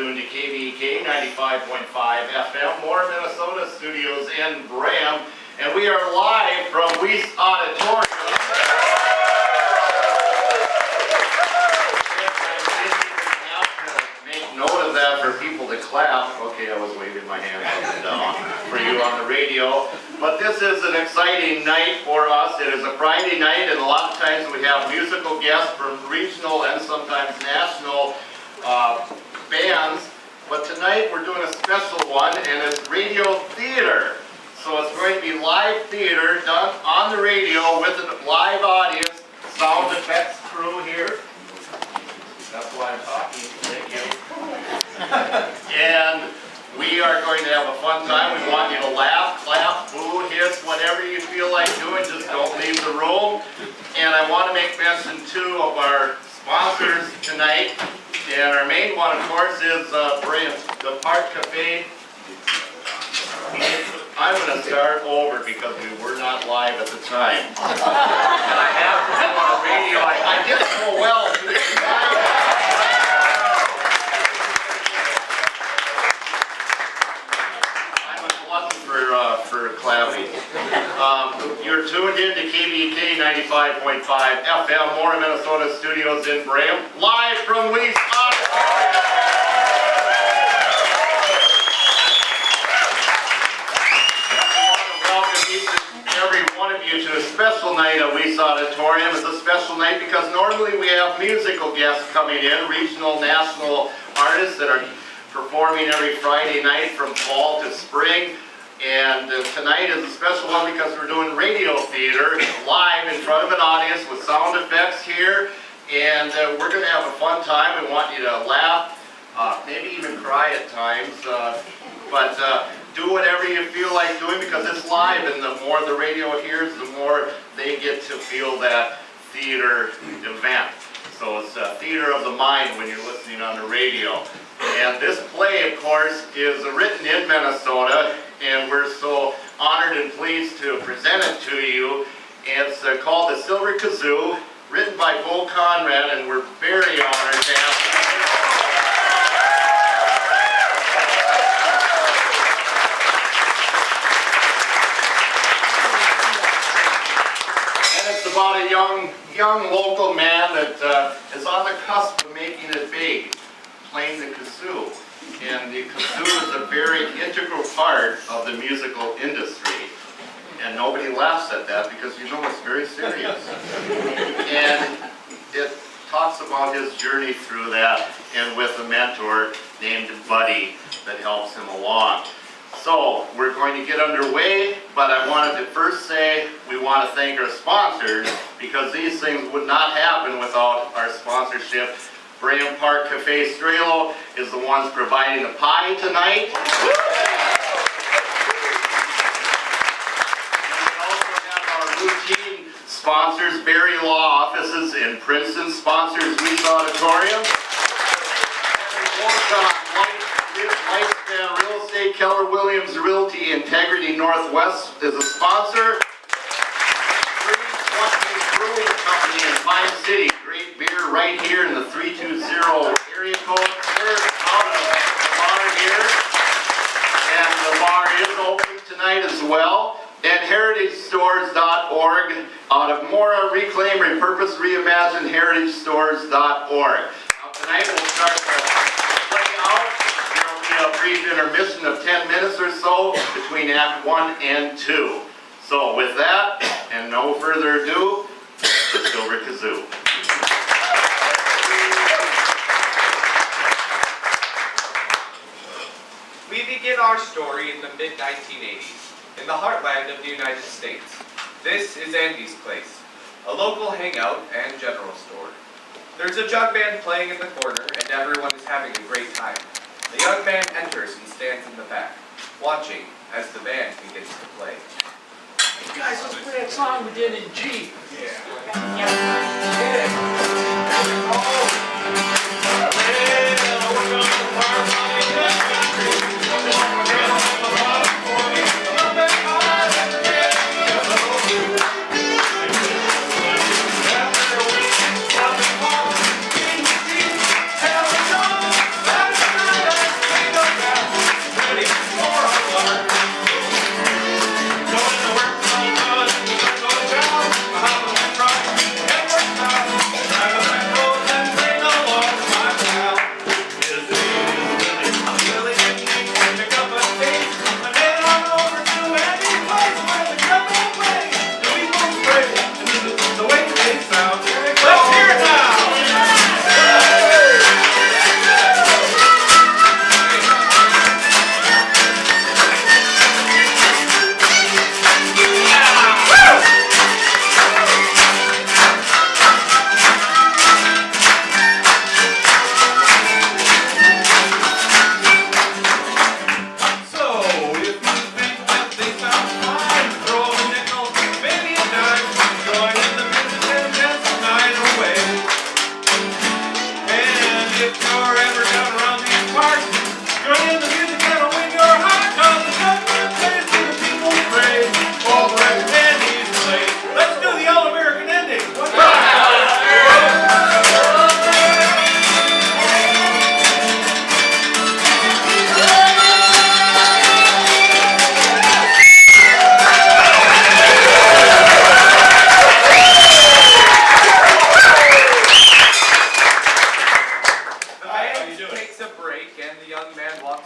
tuned to KBEK 95.5 FM, Moore, Minnesota studios in Braham, and we are live from Weiss Auditorium. Note of that for people to clap. Okay, I was waving my hand up and down for you on the radio. But this is an exciting night for us. It is a Friday night, and a lot of times we have musical guests from regional and sometimes national bands. But tonight we're doing a special one, and it's radio theater. So it's going to be live theater done on the radio with a live audience, sound effects crew here. That's why I'm talking. Thank you. And we are going to have a fun time. We want you to laugh, clap, boo, hiss, whatever you feel like doing. Just don't leave the room. And I want to make mention, too, of our sponsors tonight. And our main one, of course, is Braham, the Park Cafe. I'm going to start over because we were not live at the time. And I have to do on the radio. I did so well. For clapping. You're tuned in to KBEK 95.5 FM, Moore, Minnesota studios in Braham, live from Weiss Auditorium. I want to welcome each and every one of you to a special night at Weiss Auditorium. It's a special night because normally we have musical guests coming in, regional, national artists that are performing every Friday night from fall to spring. And tonight is a special one because we're doing radio theater live in front of an audience with sound effects here. And we're going to have a fun time. We want you to laugh, maybe even cry at times. But do whatever you feel like doing because it's live, and the more the radio hears, the more they get to feel that theater event. So it's theater of the mind when you're listening on the radio. And this play, of course, is written in Minnesota, and we're so honored and pleased to present it to you. It's called The Silver Kazoo, written by Conrad, and we're very honored to have him. And it's about a young local man that is on the cusp of making it big, playing the kazoo. And the kazoo is a very integral part of the musical industry. And nobody laughs at that because you know it's very serious. And it talks about his journey through that and with a mentor named Buddy that helps him along. So we're going to get underway, but I wanted to first say we want to thank our sponsors because these things would not happen without our sponsorship. Braham Park Cafe Strelo is the ones providing the pie tonight. And we also have our routine sponsors, Berry Law Offices in Princeton, sponsors Weiss Auditorium. Lifespan Real Estate, Keller Williams Realty, Integrity Northwest is a sponsor. Brewing Company in Pine City. Great beer right here in the 320 area code. Served out of the bar here. And the bar is open tonight as well. And heritagestores.org out of Mora, Reclaim, Repurpose, Reimagine, heritagestores.org. Now tonight we'll start the play out. There will be a brief intermission of 10 minutes or so between Act 1 and 2. So with that, and no further ado, the Silver Kazoo. We begin our story in the mid-1980s, in the heartland of the United States. This is Andy's Place, a local hangout and general store. There's a jug band playing in the corner, and everyone is having a great time. The young man enters and stands in the back, watching as the band begins to play. Hey guys, let's play that song we did in G.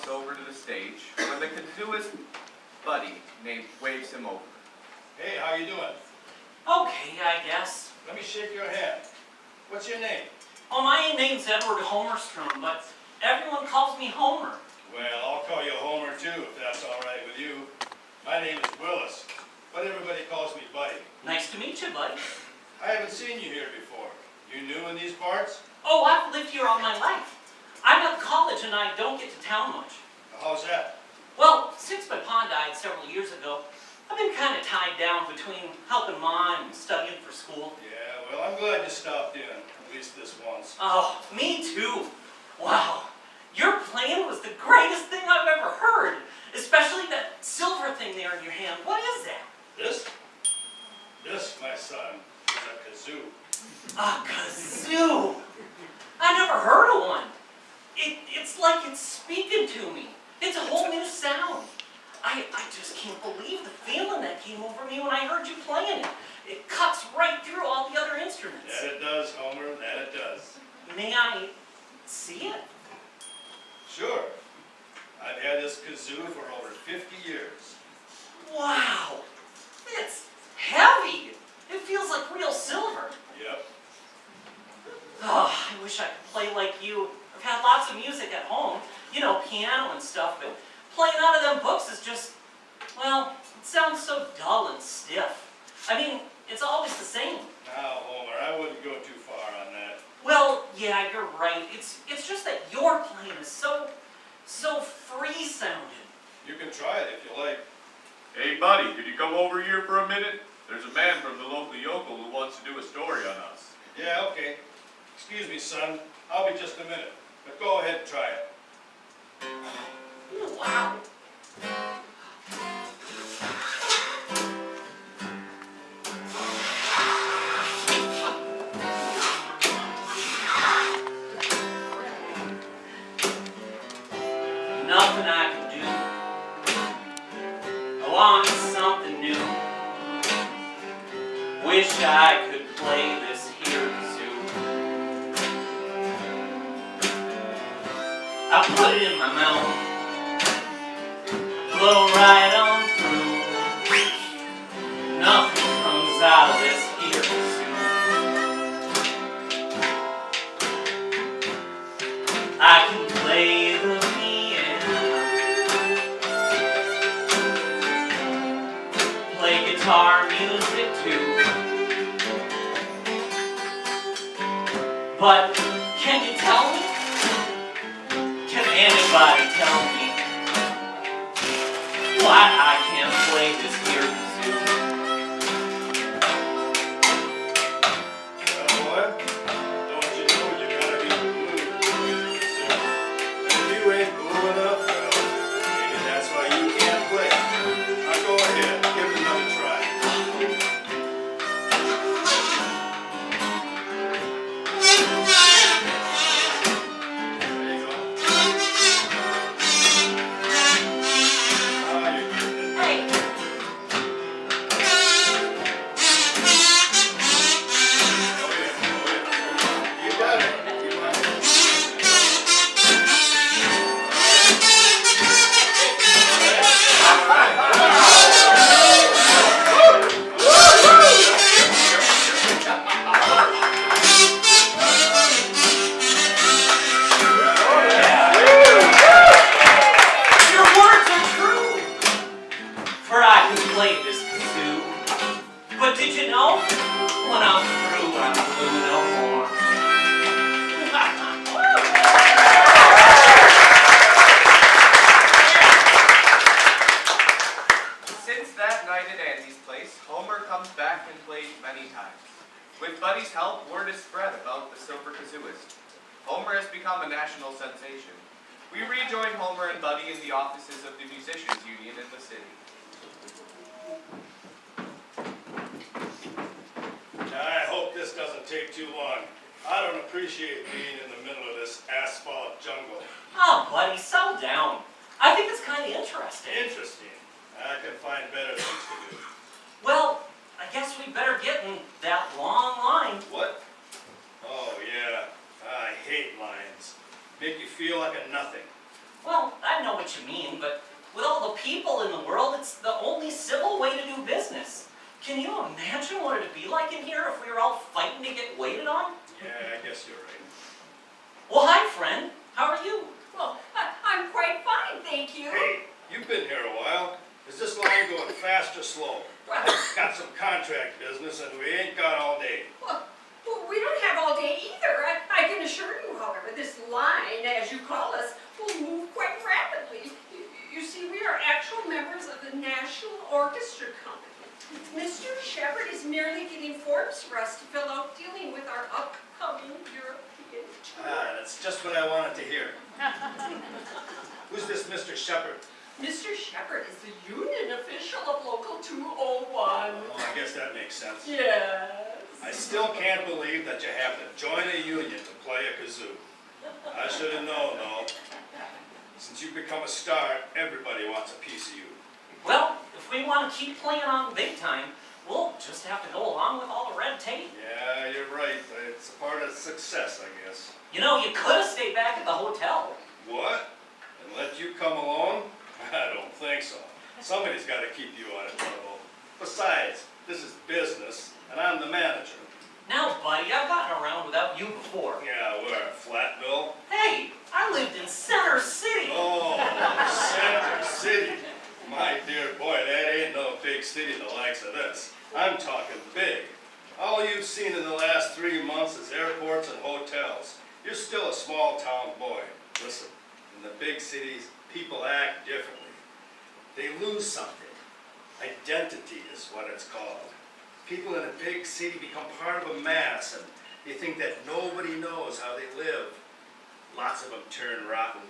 walks over to the stage when the kazooist buddy waves him over. Hey, how you doing? Okay, I guess. Let me shake your hand. What's your name? Oh, my name's Edward Homerstrom, but everyone calls me Homer. Well, I'll call you Homer too, if that's all right with you. My name is Willis, but everybody calls me Buddy. Nice to meet you, buddy. I haven't seen you here before. You new in these parts? Oh, I've lived here all my life. I'm at college and I don't get to town much. How's that? Well, since my pa died several years ago, I've been kind of tied down between helping Ma and studying for school. Yeah, well, I'm glad you stopped in, at least this once. Oh, me too. Wow. Your playing was the greatest thing I've ever heard. Especially that silver thing there in your hand. What is that? This? This, my son, is a kazoo. A kazoo. I never heard of one. It's like it's speaking to me. It's a whole new sound. I just can't believe the feeling that came over me when I heard you playing it. It cuts right through all the other instruments. That it does, Homer, that it does. May I see it? Sure. I've had this kazoo for over 50 years. Wow. It's heavy. It feels like real silver. Yep. Oh, I wish I could play like you. I've had lots of music at home, you know, piano and stuff, but playing out of them books is just, well, it sounds so dull and stiff. I mean, it's always the same. Now, Homer, I wouldn't go too far on that. Well, yeah, you're right. It's just that your playing is so free sounding. You can try it if you like. Hey, buddy, could you come over here for a minute? There's a man from the local yokel who wants to do a story on us. Yeah, okay. Excuse me, son. I'll be just a minute. But go ahead and try it. Ooh, wow. Nothing I can do. I want something new. Wish I could play this here kazoo. I put it in my mouth, blow right on through. Nothing comes out of this here kazoo. I can play the play guitar music too. But can you tell me? Can anybody tell me why I can't play this here kazoo? Well, boy, don't you know you gotta be blue to play the kazoo? And if you ain't blue enough, well, maybe that's why you can't play. Now go ahead, give it another try. There you go. Ah, you're getting it. Hey, Oh yeah, oh yeah. You got it. You got it. your words are true. For I can play this kazoo. But did you know? When I'm through, I'm blue no more. Since that night at Andy's place, Homer comes back and played many times. With Buddy's help, word is spread about the silver kazooist. Homer has become a national sensation. We rejoin Homer and Buddy in the offices of the Musicians Union in the city. I hope this doesn't take too long. I don't appreciate being in the middle of this asphalt jungle. Oh, buddy, settle down. I think it's kind of interesting. Interesting. I can find better things to do. Well, I guess we better get in that long line. What? Oh, yeah. I hate lines. Make you feel like a nothing. Well, I know what you mean, but with all the people in the world, it's the only civil way to do business. Can you imagine what it'd be like in here if we were all fighting to get waited on? Yeah, I guess you're right. Well, hi, friend. How are you? Well, I'm quite fine, thank you. Hey, you've been here a while. Is this line going fast or slow? Well, Got some contract business and we ain't got all day. well, we don't have all day either. I can assure you, however, this line, as you call us, will move quite rapidly. You see, we are actual members of the National Orchestra Company. Mr. Shepard is merely getting forms for us to fill out dealing with our upcoming European tour. Ah, that's just what I wanted to hear. Who's this Mr. Shepard? Mr. Shepard is the union official of Local 201. Oh, I guess that makes sense. Yes. I still can't believe that you have to join a union to play a kazoo. I should have known, though. Since you've become a star, everybody wants a piece of you. Well, if we want to keep playing on the big time, we'll just have to go along with all the red tape. Yeah, you're right. It's a part of success, I guess. You know, you could have stayed back at the hotel. What? And let you come alone? I don't think so. Somebody's got to keep you out of trouble. Besides, this is business, and I'm the manager. Now, buddy, I've gotten around without you before. Yeah, we're a Flatville. Hey, I lived in Center City. Oh, Center City. My dear boy, that ain't no big city the likes of this. I'm talking big. All you've seen in the last 3 months is airports and hotels. You're still a small town boy. Listen, in the big cities, people act differently. They lose something. Identity is what it's called. People in a big city become part of a mass and they think that nobody knows how they live. Lots of them turn rotten.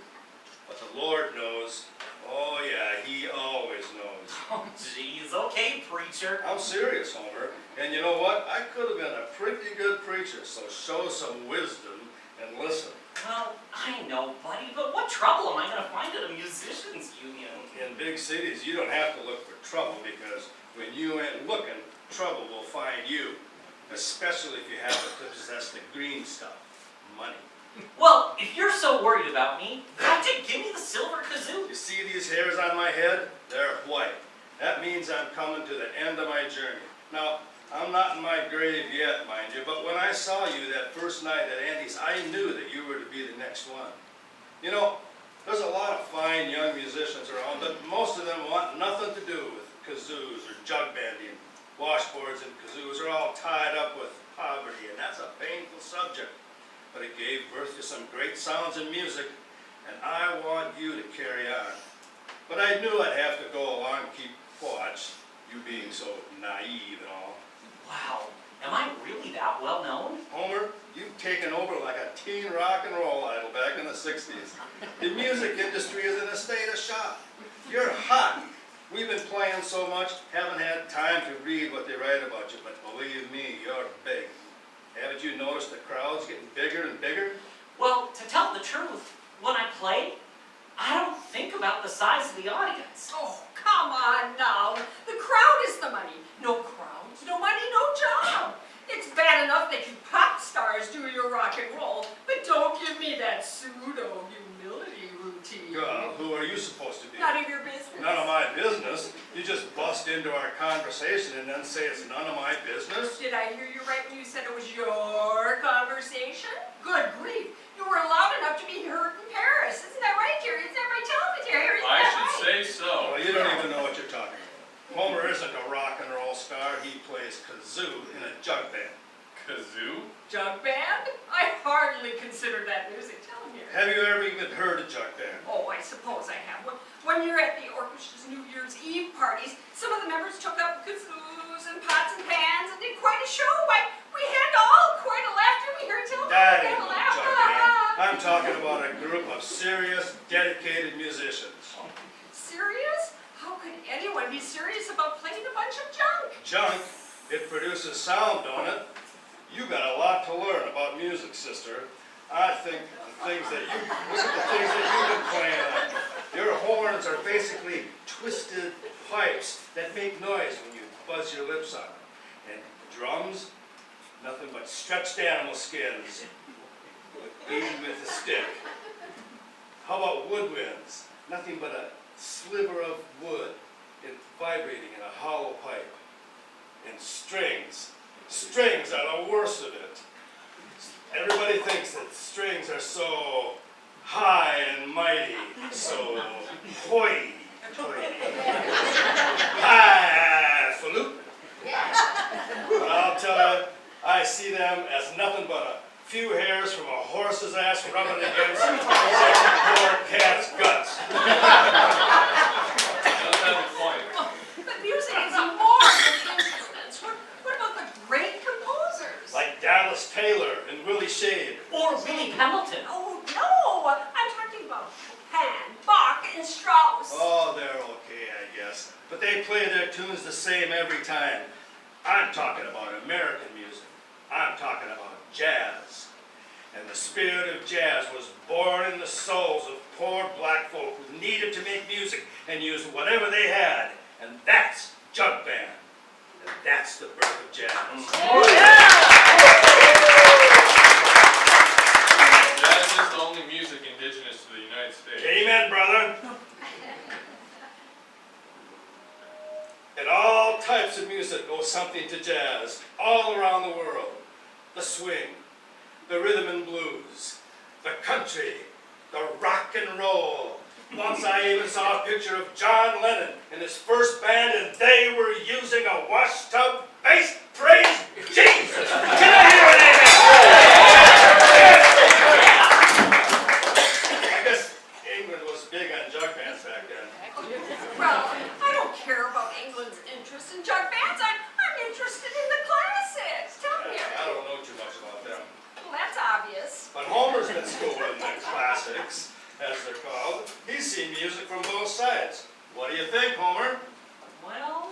But the Lord knows. Oh yeah, He always knows. Oh, jeez. Okay, preacher. I'm serious, Homer. And you know what? I could have been a pretty good preacher, so show some wisdom and listen. Well, I know, buddy, but what trouble am I going to find at a musicians' union? In big cities, you don't have to look for trouble because when you ain't looking, trouble will find you. Especially if you happen to possess the green stuff, money. Well, if you're so worried about me, why don't you give me the silver kazoo? You see these hairs on my head? They're white. That means I'm coming to the end of my journey. Now, I'm not in my grave yet, mind you, but when I saw you that first night at Andy's, I knew that you were to be the next one. You know, there's a lot of fine young musicians around, but most of them want nothing to do with kazoos or jug banding. Washboards and kazoos are all tied up with poverty, and that's a painful subject. But it gave birth to some great sounds and music, and I want you to carry on. But I knew I'd have to go along and keep watch, you being so naive and all. Wow, am I really that well known? Homer, you've taken over like a teen rock and roll idol back in the 60s. The music industry is in a state of shock. You're hot. We've been playing so much, haven't had time to read what they write about you, but believe me, you're big. Haven't you noticed the crowds getting bigger and bigger? Well, to tell the truth, when I play, I don't think about the size of the audience. Oh, come on now. The crowd is the money. No crowds, no money, no job. It's bad enough that you pop stars do your rock and roll, but don't give me that pseudo-humility routine. Who are you supposed to be? None of your business. None of my business. You just bust into our conversation and then say it's none of my business? Did I hear you right when you said it was your conversation? Good grief. You were loud enough to be heard in Paris. Isn't that right, Jerry? Isn't that right? Tell me, Jerry. Isn't I that should right? say so. Well, you don't even know what you're talking about. Homer isn't a rock and roll star. He plays kazoo in a jug band. Kazoo? Jug band? I hardly consider that music. Tell me. Have you ever even heard a jug band? Oh, I suppose I have. When you're at the orchestra's New Year's Eve parties, some of the members took up kazoos and pots and pans and did quite a show. Why, we had all quite a laugh. Did we hear tell? That We ain't had a no laugh. jug band. I'm talking about a group of serious, dedicated musicians. Serious? How could anyone be serious about playing a bunch of junk? Junk, it produces sound, don't it? You got a lot to learn about music, sister. I think the things that look at the things that you've been playing on. Your horns are basically twisted pipes that make noise when you buzz your lips on them. And drums, nothing but stretched animal skins beaten with a stick. How about woodwinds? nothing but a sliver of wood vibrating in a hollow pipe. And strings are the worst of it. Everybody thinks that strings are so high and mighty, so hoity-toity, highfalutin. But I'll tell you, I see them as nothing but a few hairs from a horse's ass rubbing against some poor cat's guts. But music is more than instruments. What about the great composers? Like Dallas Taylor and Willie Shade. Or Willie Hamilton. Oh, no! I'm talking about Chopin, Bach, and Strauss. Oh, they're okay, I guess. But they play their tunes the same every time. I'm talking about American music. I'm talking about jazz. And the spirit of jazz was born in the souls of poor black folk who needed to make music and use whatever they had. And that's jug band. And that's the birth of jazz. Oh, yeah! Jazz is the only music indigenous to the United States. Amen, brother. And all types of music owe something to jazz, all around the world. The swing, the rhythm and blues, the country, the rock and roll. Once I even saw a picture of John Lennon in his first band, and they were using a washed-up bass. Praise Jesus! Can I hear an amen? I guess England was big on jug bands back then. Well, I don't care about England's interest in jug bands. I'm interested in the classics. Tell me. I don't know too much about them. Well, that's obvious. But Homer's been schooling the classics, as they're called. He's seen music from both sides. What do you think, Homer? Well,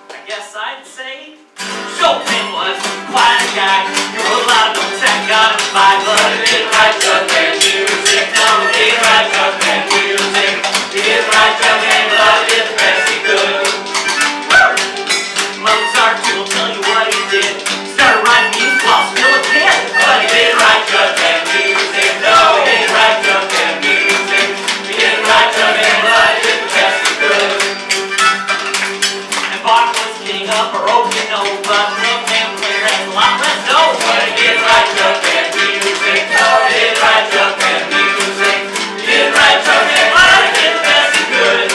I guess I'd say Chopin was quite a guy. He wrote a lot of notes that got him by, but he didn't write jug band music. No, he didn't write jug band music. He didn't write jug band, but he did the best he could. Woo! Mozart will tell you what he did. Started writing music while still a kid, but he didn't write jug band music. No, he didn't write jug band music. He didn't write jug band, but he did the best he could. And Bach was king of Baroque, you know, but the band player has a lot less dough. But he didn't write jug band music. No, he didn't write jug band music. He didn't write jug band, but he did the best he could.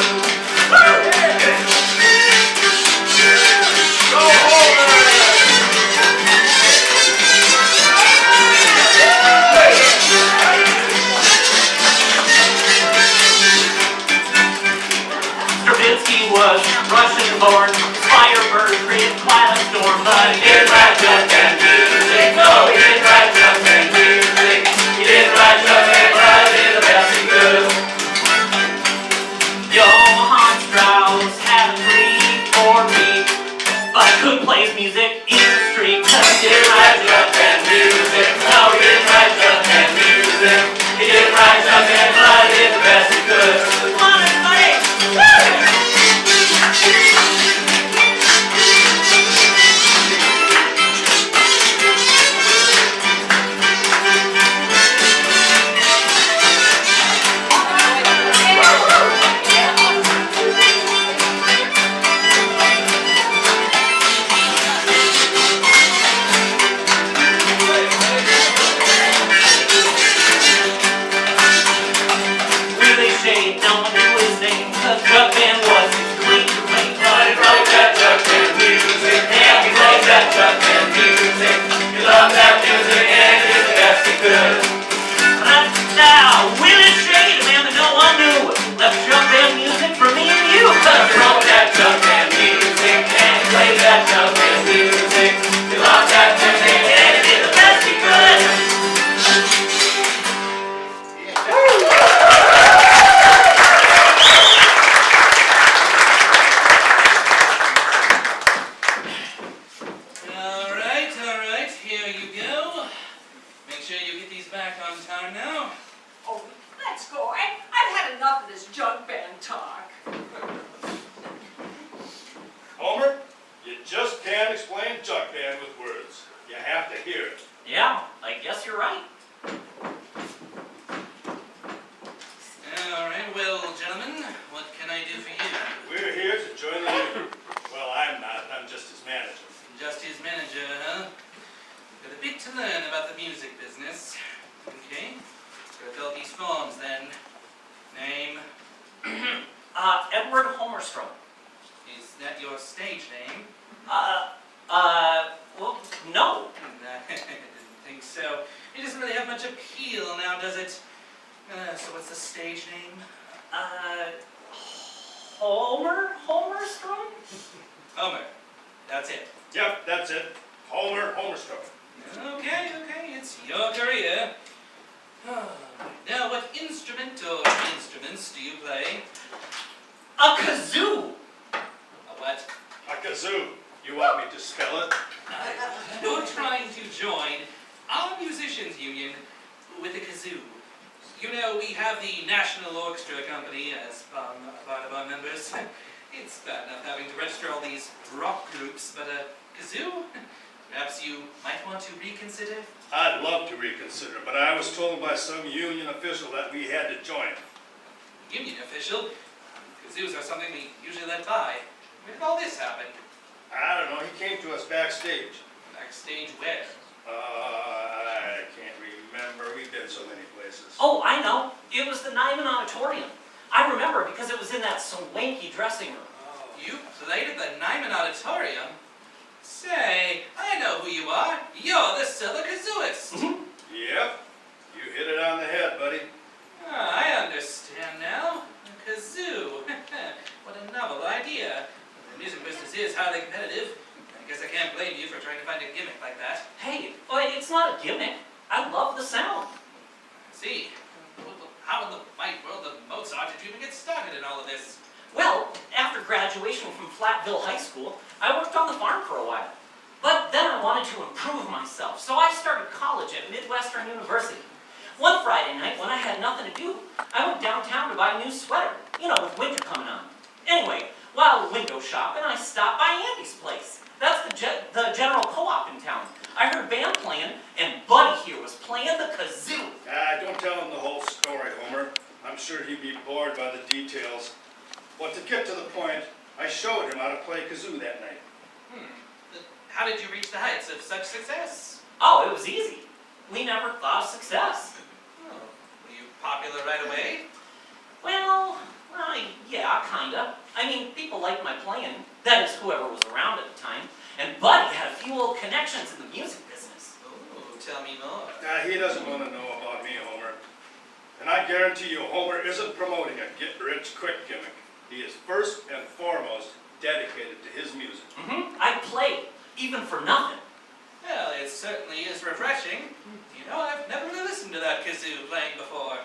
Stravinsky was Russian-born, Firebird created quite a storm, but he didn't write jug band music. No, he didn't write jug band music. He didn't write jug band, but he did the best he could. Johann Strauss had a dream for me, but I couldn't play his music in the street, 'cause he didn't write jug band music. No, he didn't write jug band music. He didn't write jug band, but he did the best he could. Come on, everybody! Woo! Really shade, no one knew his name, 'cause jug band was his claim to fame. But he wrote that jug band music, and he played that jug band music. He loved that music, and he did the best he could. Now, Willie Shade, a man that no one knew, left jug band music for me and you, 'cause he wrote that jug band music, and he played that jug band music. He loved that music, and he did the best he could. All right, make sure you get these back on time now. Oh, let's go. I've had enough of this jug band talk. Homer, you just can't explain jug band with words. You have to hear it. Yeah, I guess you're right. All right, well, gentlemen, what can I do for you? We're here to join the union. Well, I'm not. I'm just his manager. Just his manager, huh? Got a bit to learn about the music business. Okay, gotta fill out these forms then. Name, Edward Homerstrom. is that your stage name? Well, no. I didn't think so. It doesn't really have much appeal now, does it? So what's the stage name? Homerstrom? Homer. That's it. Yep, that's it. Homerstrom. Okay, it's your career. Now, what instrument or instruments do you play? A kazoo! A what? A kazoo. You want me to spell it? You're trying to join our musicians union with a kazoo. You know, we have the National Orchestra Company as part of our members. It's bad enough having to register all these rock groups, but a kazoo? Perhaps you might want to reconsider? I'd love to reconsider, but I was told by some union official that we had to join. Union official? Kazoos are something we usually let by. Where did all this happen? I don't know, he came to us backstage. Backstage where? I can't remember. We've been so many places. Oh, I know. It was the Nyman Auditorium. I remember because it was in that swanky dressing room. You played at the Nyman Auditorium? Say, I know who you are. You're the silver kazooist. Yep. You hit it on the head, buddy. I understand now. A kazoo. What a novel idea. The music business is highly competitive. I guess I can't blame you for trying to find a gimmick like that. Hey, well, it's not a gimmick. I love the sound. I see. Well, how in the wide world of Mozart did you even get started in all of this? Well, after graduation from Flatville High School, I worked on the farm for a while. But then I wanted to improve myself, so I started college at Midwestern University. One Friday night, when I had nothing to do, I went downtown to buy a new sweater, with winter coming on. Anyway, while window shopping, I stopped by Andy's place. That's the general co-op in town. I heard a band playing, and Buddy here was playing the kazoo. Don't tell him the whole story, Homer. I'm sure he'd be bored by the details. But to get to the point, I showed him how to play kazoo that night. How did you reach the heights of such success? Oh, it was easy. We never thought of success. Oh, were you popular right away? Well, yeah, kinda. I mean, people liked my playing. That is, whoever was around at the time. And Buddy had a few old connections in the music business. Oh, tell me more. He doesn't want to know about me, Homer. And I guarantee you, Homer isn't promoting a get-rich-quick gimmick. He is first and foremost dedicated to his music. I played, even for nothing. Well, it certainly is refreshing. I've never really listened to that kazoo playing before.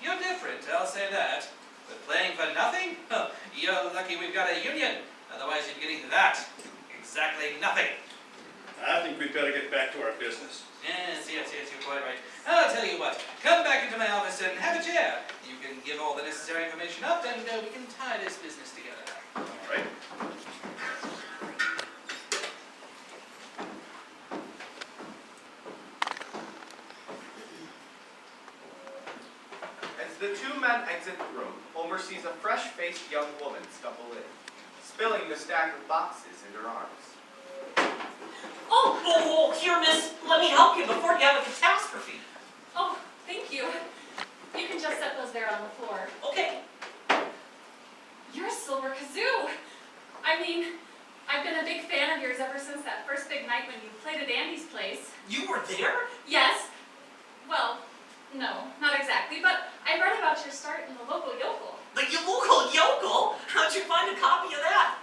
You're different, I'll say that. But playing for nothing? You're lucky we've got a union. Otherwise you'd get either that. Exactly nothing. I think we'd better get back to our business. Yes, you're quite right. I'll tell you what, come back into my office and have a chair. You can give all the necessary information up and we can tie this business together. All right. As the two men exit the room, Homer sees a fresh-faced young woman stumble in, spilling the stack of boxes in her arms. Oh, here, miss. Let me help you before you have a catastrophe. Oh, thank you. You can just set those there on the floor. Okay. You're a silver kazoo. I mean, I've been a big fan of yours ever since that first big night when you played at Andy's place. You were there? Yes. Well, no, not exactly, but I read about your start in the local yokel. The local yokel? How'd you find a copy of that?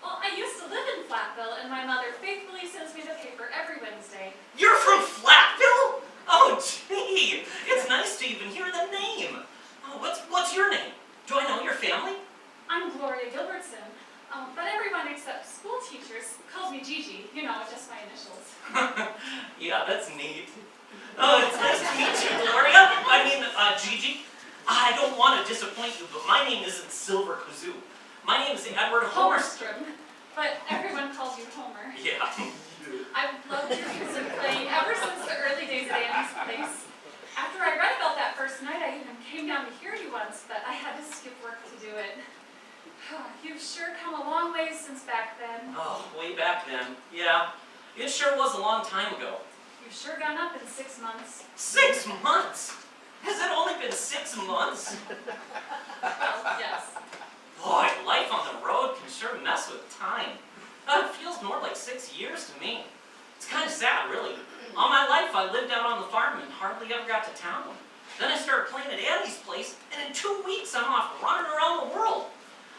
Well, I used to live in Flatville, and my mother faithfully sends me the paper every Wednesday. You're from Flatville? Oh, gee. It's nice to even hear the name. Oh, what's your name? Do I know your family? I'm Gloria Gilbertson, but everyone except school teachers calls me Gigi, just my initials. Yeah, that's neat. Oh, it's nice to meet you, Gloria. Gigi. I don't want to disappoint you, but my name isn't Silver Kazoo. My name is Edward Homer. Homerstrom. But everyone calls you Homer. Yeah. I've loved your music playing ever since the early days at Andy's place. After I read about that first night, I even came down to hear you once, but I had to skip work to do it. You've sure come a long ways since back then. Oh, way back then. Yeah. It sure was a long time ago. You've sure gone up in 6 months. 6 months? Has it only been 6 months? Well, yes. Boy, life on the road can sure mess with time. It feels more like 6 years to me. It's kind of sad, really. All my life I lived out on the farm and hardly ever got to town. Then I started playing at Andy's place, and in 2 weeks I'm off running around the world.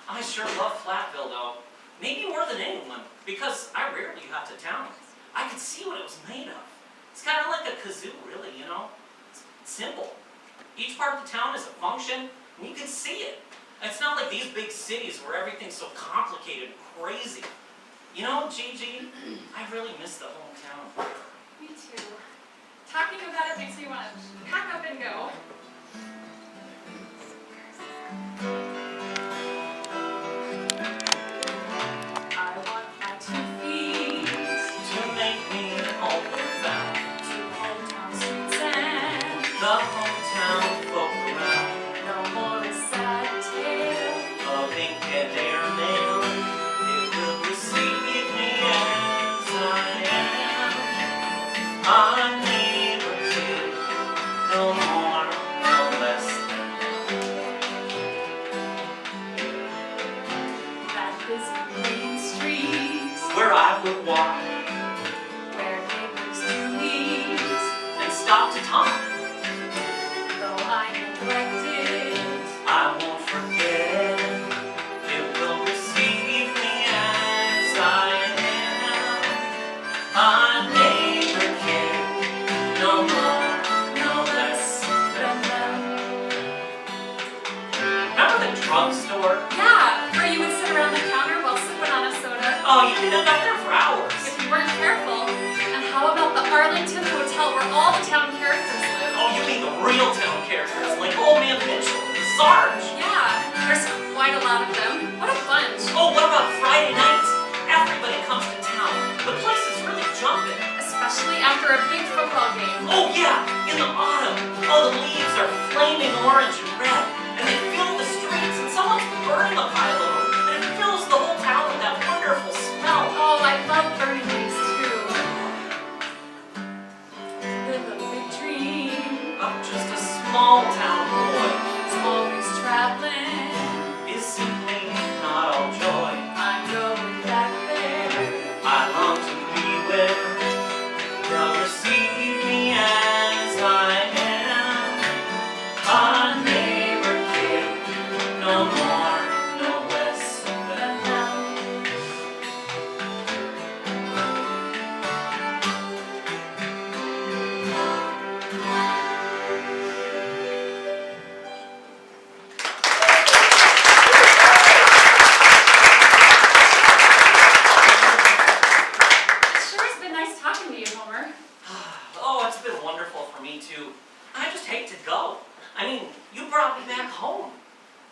I sure love Flatville, though. Maybe more than anyone, because I rarely got to town. I could see what it was made of. It's kind of like a kazoo, really, you know? It's simple. Each part of the town is a function, and you can see it. It's not like these big cities where everything's so complicated and crazy. You know, Gigi, I really miss the hometown. Me too. Talking about it makes me want to pack up and go. I want my 2 feet To make me homeward bound, to hometown streets and the hometown folk around, no more a sad tale. of ink and airmail, it will receive me as I am. A neighbor kid, no more, no less than That busy main street where I would walk where neighbors do meet. and stop to talk. Though I neglected, I won't forget, it will receive me as I am. A neighbor kid, no more, no less. than them. Remember the drugstore? Yeah, where you would sit around the counter while sipping on a soda. Oh, you could end up there for hours. If you weren't careful. And how about the Arlington Hotel where all the town characters live? Oh, you mean the real town characters, like Old Man Mitchell, the Sarge. Yeah, there's quite a lot of them. What a bunch. Oh, what about Friday nights? Everybody comes to town. The place is really jumping. Especially after a big football game. Oh yeah, in the autumn, all the leaves are flaming orange and red, and they fill the streets, and someone's burning a pile of them, and it fills the whole town with that wonderful smell. Oh, I love burning leaves too. With a big dream, I'm just a small town boy. is always traveling. Is simply not all joy. I'm going back there. I long to be where they'll receive me as I am. A neighbor kid, no more, no less than Them. It sure has been nice talking to you, Homer. Oh, it's been wonderful for me too. I just hate to go. I mean, you brought me back home.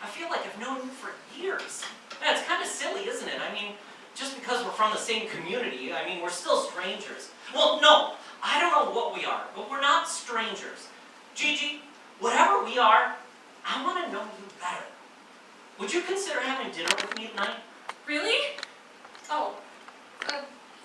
I feel like I've known you for years. Yeah, it's kind of silly, isn't it? I mean, just because we're from the same community, I mean, we're still strangers. Well, no, I don't know what we are, but we're not strangers. Gigi, whatever we are, I want to know you better. Would you consider having dinner with me tonight? Really? Oh,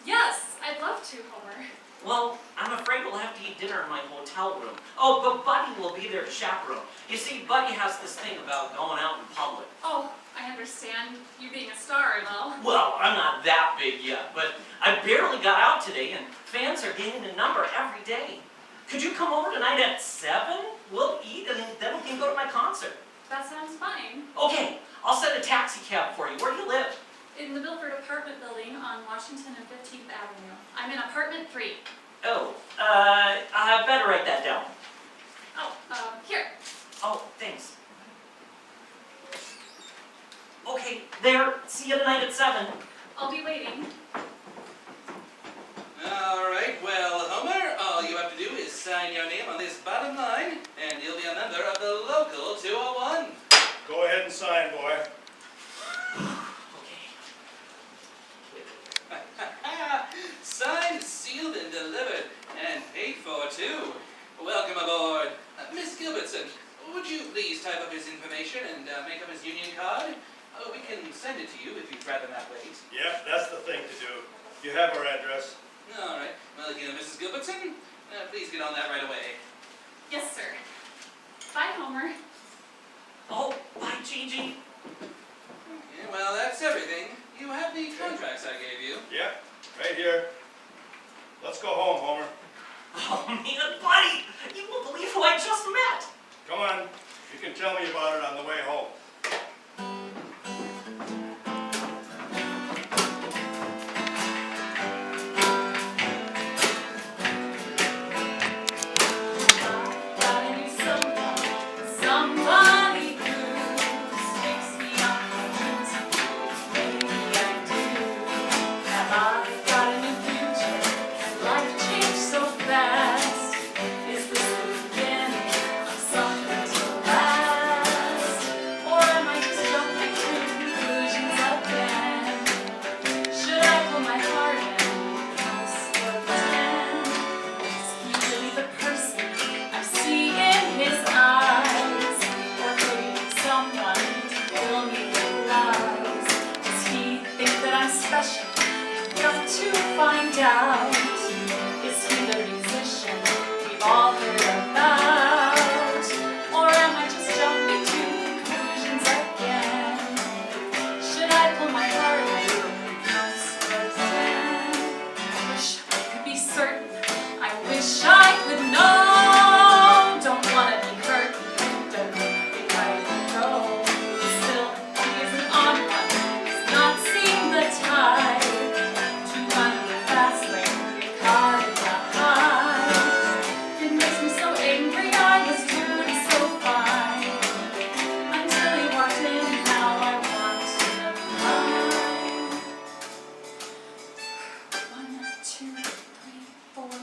yes, I'd love to, Homer. Well, I'm afraid we'll have to eat dinner in my hotel room. Oh, but Buddy will be there to chaperone. You see, Buddy has this thing about going out in public. Oh, I understand you being a star and all. Well, I'm not that big yet, but I barely got out today, and fans are gaining in number every day. Could you come over tonight at 7? We'll eat, and then we can go to my concert. That sounds fine. Okay, I'll send a taxi cab for you. Where do you live? In the Milford apartment building on Washington and 15th Avenue. I'm in apartment 3. Oh, I better write that down. Oh, here. Oh, thanks. Okay, there. See you tonight at 7. I'll be waiting. All right, well, Homer, all you have to do is sign your name on this bottom line, and you'll be a member of the local 201. Go ahead and sign, boy. Signed, sealed, and delivered, and paid for, too. Welcome aboard. Miss Gilbertson, would you please type up his information and make up his union card? We can send it to you if you'd rather not wait. Yep, that's the thing to do. You have our address. All right. Well, again, Mrs. Gilbertson, please get on that right away. Yes, sir. Bye, Homer. Oh, bye, Gigi. Yeah, well, that's everything. You have the contracts I gave you. Yep, right here. Let's go home, Homer. Oh, man, buddy, you won't believe who I just met. Come on, you can tell me about it on the way home. Somebody who takes me up on maybe I do. Have I got a new future? Has life changed so fast? Is this the beginning of something to last? Or am I just jumping to conclusions again? Should I pull my heart in close to pretend? Is he really the person I see in his eyes? Or could he be someone to fill me with lies? Does he think that I'm special? Got to find out. Is he the musician we've all heard about? Or am I just jumping to conclusions again? Should I pull my heart in close to pretend? I wish I could be certain. I wish I could know. Don't wanna be hurt. Don't think I can go. Still, he isn't on one. He's not seen the tide. To run the fast lane, get caught in the high. It makes me so angry. I was doing so fine until he walked in. Now I want to cry. 1, 2, 3, 4, 5,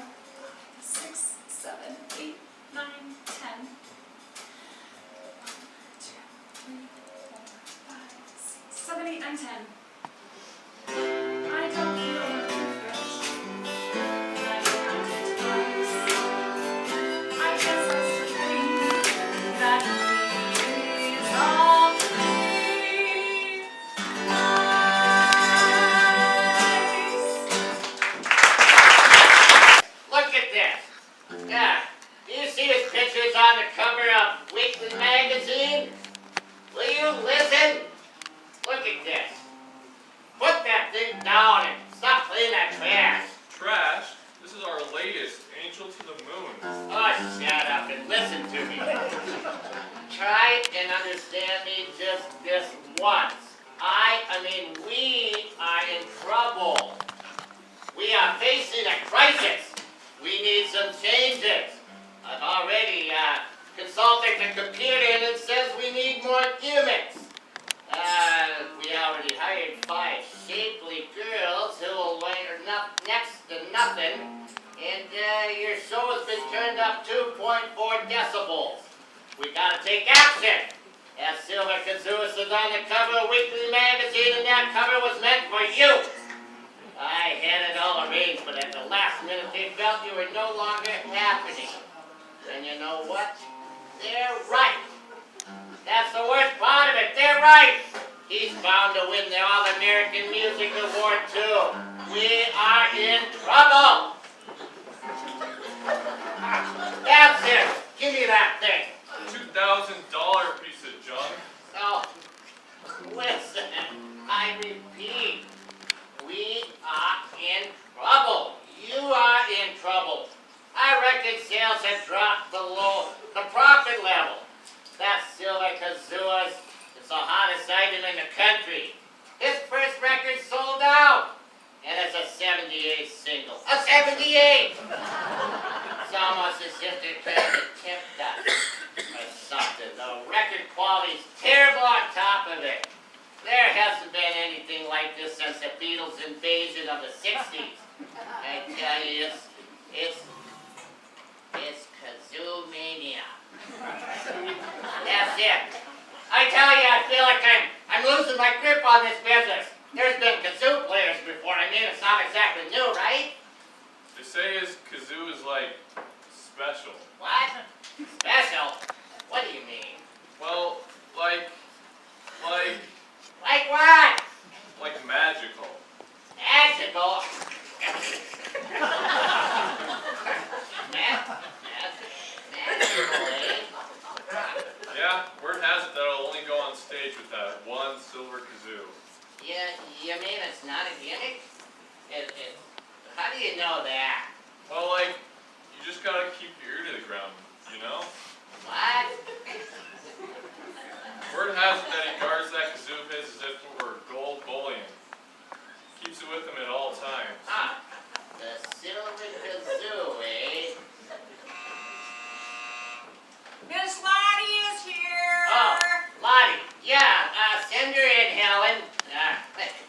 6, 7, 8, 9, 10. 1, 2, 3, 4, 5, 6, 7, 8, 9, 10. I don't feel a difference. I counted twice. I guess that's the thing that is awfully nice. Look at this. Yeah, do you see his pictures on the cover of Weekly Magazine? Will you listen? Look at this. Put that thing down and stop playing that trash. Trash? This is our latest, Angel to the Moon. Oh, shut up and listen to me. Try and understand me just this once. We are in trouble. We are facing a crisis. We need some changes. I've already consulted the computer and it says we need more gimmicks. We already hired 5 shapely girls who will weigh next to nothing, and your show has been turned up 2.4 decibels. We gotta take action. As Silver Kazoo is on the cover of Weekly Magazine, and that cover was meant for you. I had it all arranged, but at the last minute they felt you were no longer happening. And you know what? They're right. That's the worst part of it. They're right. He's bound to win the All-American Music Award, too. We are in trouble. That's it. Give me that thing. $2,000 piece of junk. Oh, listen. I repeat. We are in trouble. You are in trouble. I reckon sales have dropped below the profit level. That Silver Kazoo is the hottest item in the country. His first record sold out. And it's a 78 single. A 78! It's almost as if they're trying to tempt us or something. The record quality's terrible on top of it. There hasn't been anything like this since the Beatles' invasion of the 60s. I tell you, it's it. I tell you, I feel like I'm losing my grip on this business. There's been kazoo players before. I mean, it's not exactly new, right? They say his kazoo is like special. What? Special? What do you mean? Well, like Like what? magical. Magical? Magical, eh? Yeah, word has it that I'll only go on stage with that one silver kazoo. You mean it's not a gimmick? How do you know that? Well, you just gotta keep your ear to the ground, you know? What? Word has it that he guards that kazoo of his as if it were gold bullion. Keeps it with him at all times. Ah, the silver kazoo, eh? Miss Lottie is here. Oh, Lottie, yeah, send her in, Helen.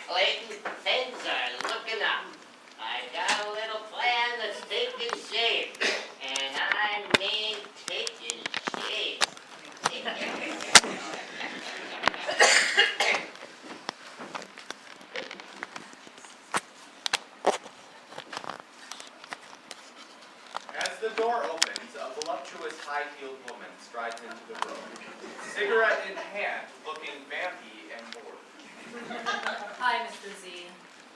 Clayton, things are looking up. I got a little plan that's taking shape, and I mean taking shape. As the door opens, a voluptuous high-heeled woman strides into the room, cigarette in hand, looking vampy and bored. Hi, Mr. Z.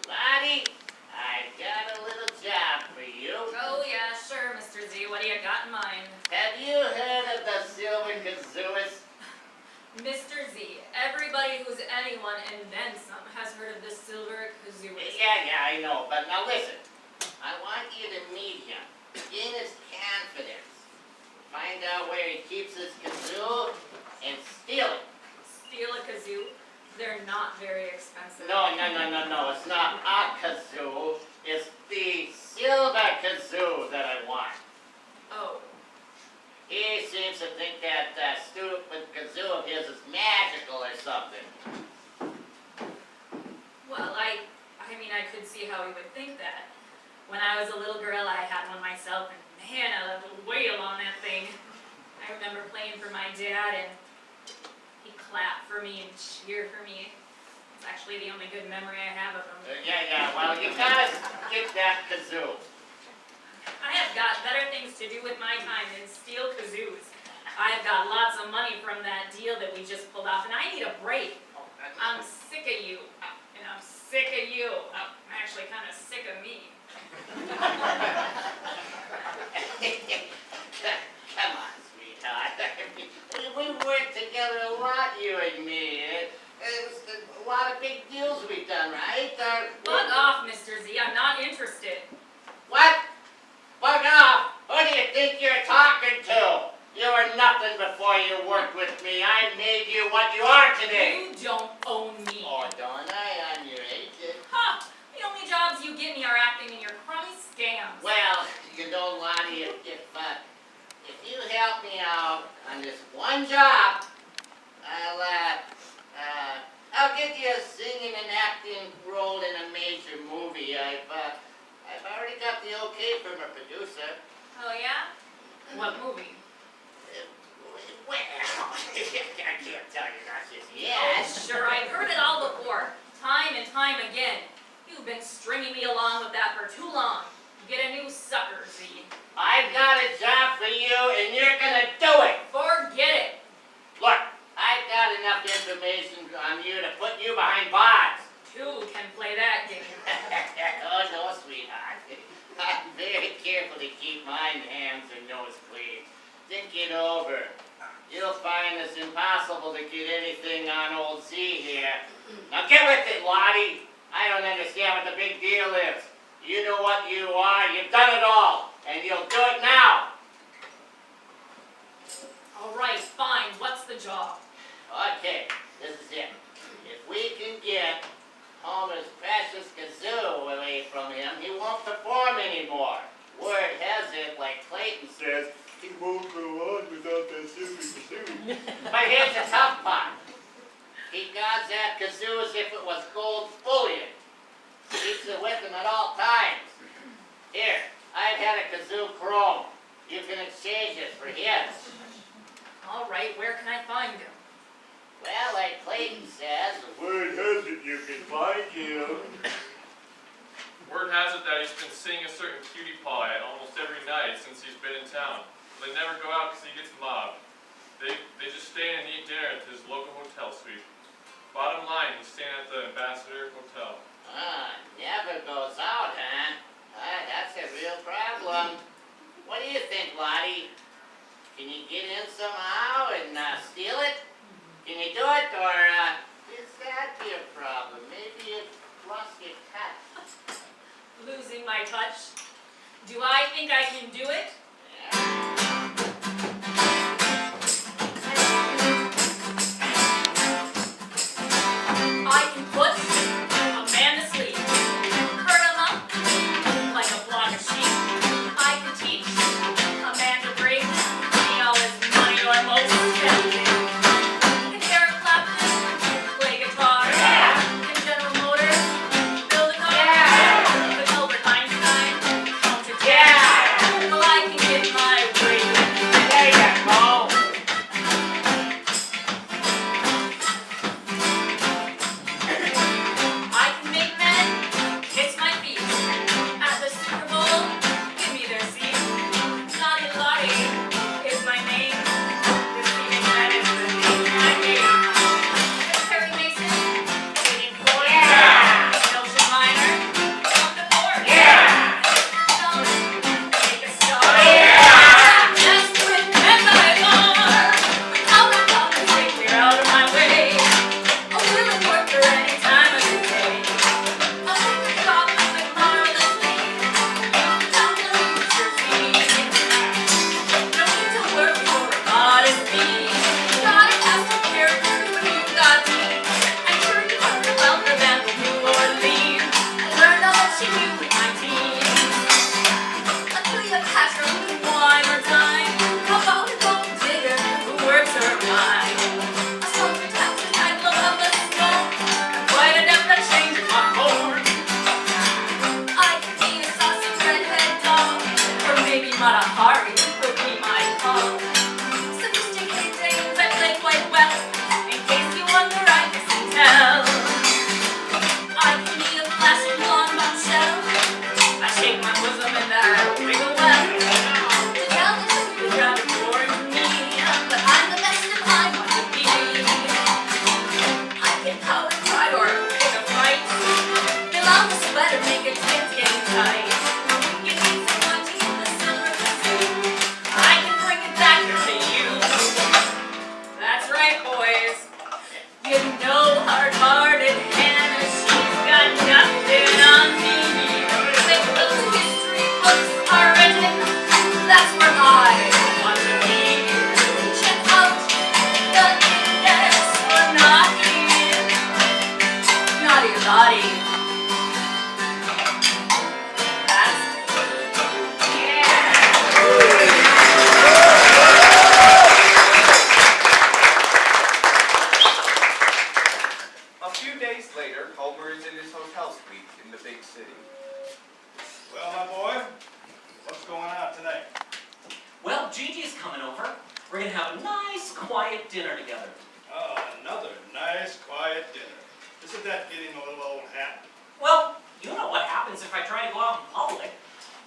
Lottie, I got a little job for you. Oh, yeah, sure, Mr. Z. What do you got in mind? Have you heard of the silver kazooist? Mr. Z, everybody who's anyone and then some has heard of the silver kazooist. Yeah, I know, but now listen. I want you to meet him, gain his confidence, find out where he keeps his kazoo, and steal it. Steal a kazoo? They're not very expensive. No, it's not a kazoo, it's the silver kazoo that I want. Oh, He seems to think that stupid kazoo of his is magical or something. well, I mean, I could see how he would think that. When I was a little girl, I had one myself, and man, I loved to wail on that thing. I remember playing for my dad, and he'd clap for me and cheer for me. It's actually the only good memory I have of him. Well, you gotta get that kazoo. I have got better things to do with my time than steal kazoos. I've got lots of money from that deal that we just pulled off, and I need a break. I'm sick of you, and I'm sick of you. I'm actually kind of sick of me. Come on, sweetheart. We worked together a lot, you and me. It was a lot of big deals we've done, right? Bug off, Mr. Z. I'm not interested. What? Bug off! Who do you think you're talking to? You were nothing before you worked with me. I made you what you are today. You don't own me. Oh, don't I? I'm your agent. Huh. The only jobs you get me are acting in your crummy scams. Well, you know, Lottie, if you help me out on this one job, I'll get you a singing and acting role in a major movie. I've already got the okay from a producer. Oh, yeah? What movie? Well, I can't tell you that just Oh, yet. sure. I've heard it all before. Time and time again. You've been stringing me along with that for too long. Get a new sucker, Z. I've got a job for you, and you're gonna do it. Forget it. Look, I've got enough information on you to put you behind bars. Two can play that game. Oh, no, sweetheart. I'm very careful to keep my hands and nose clean. Think it over. You'll find it's impossible to get anything on old Z here. Now get with it, Lottie. I don't understand what the big deal is. You know what you are, you've done it all, and you'll do it now. All right, fine. What's the job? Okay, this is it. If we can get Homer's precious kazoo away from him, he won't perform anymore. Word has it, like Clayton says, he won't go on without that silver kazoo. But here's the tough part. He guards that kazoo as if it was gold bullion. Keeps it with him at all times. Here, I've had a kazoo chrome. You can exchange it for his. All right, where can I find him? Well, like Clayton says, Word has it you can find him. Word has it that he's been seeing a certain cutie pie almost every night since he's been in town. They never go out because he gets mobbed. They just stay and eat dinner at his local hotel suite. Bottom line, he's staying at the Ambassador Hotel. never goes out, huh? That's a real problem. What do you think, Lottie? Can you get in somehow and steal it? Can you do it, or is that be a problem? Maybe you've lost your touch. Losing my touch? Do I think I can do it? I can put a man to sleep, hurt him up like a flock of sheep. I can teach a man to break me all his money or most everything. Can Eric Clapton play guitar? Can General Motors build a car? Can Albert Einstein count to 10? Well, I can get my way. There you go. I can make men kiss my feet at the Super Bowl. Give me their seat. Naughty Lottie is my name. Deceiving men is the name I gave. Perry Mason, waiting for Nelson Minor, come to port. Stone, make a star. Just remember I'll not come and take me out of my way. A willing worker any time of the day. I'll take a job at McFarland's League. Down to New Jersey. No need to work for a modest fee. Gotta have some character when you got me. I'm sure you learned about the band from New Orleans. I learned all that she knew with my teens. A Cleopatra with wine or dime. How about a gold digger who works her mind? A soldier taps the title of a stone. Quite adept at changing my horn. I could be a saucy redhead dog, or maybe Mata Hari would be my call. Sophisticated dames that play quite well. In case you wonder, I can tell. I can be a flashing blonde bombshell. I shake my bosom and I wiggle well. To tell the truth is rather boring to me, but I'm the best if I want to be. I can power try or pick a fight. Fill out the sweater, make it skin tight. You need someone to keep the silver pursuit. I can bring it back here to you. That's right, boys. You know hard-hearted Hannah, she's got nothing on me. When those history books are written, that's where I want to be. Check out the index for naughty. Naughty Lottie. That's A few days later, Homer is in his hotel suite in the big city. Well, my boy, what's going on tonight? Well, Gigi's coming over. We're gonna have a nice, quiet dinner together. Oh, another nice, quiet dinner. Isn't that getting a little old hat? Well, you know what happens if I try to go out in public.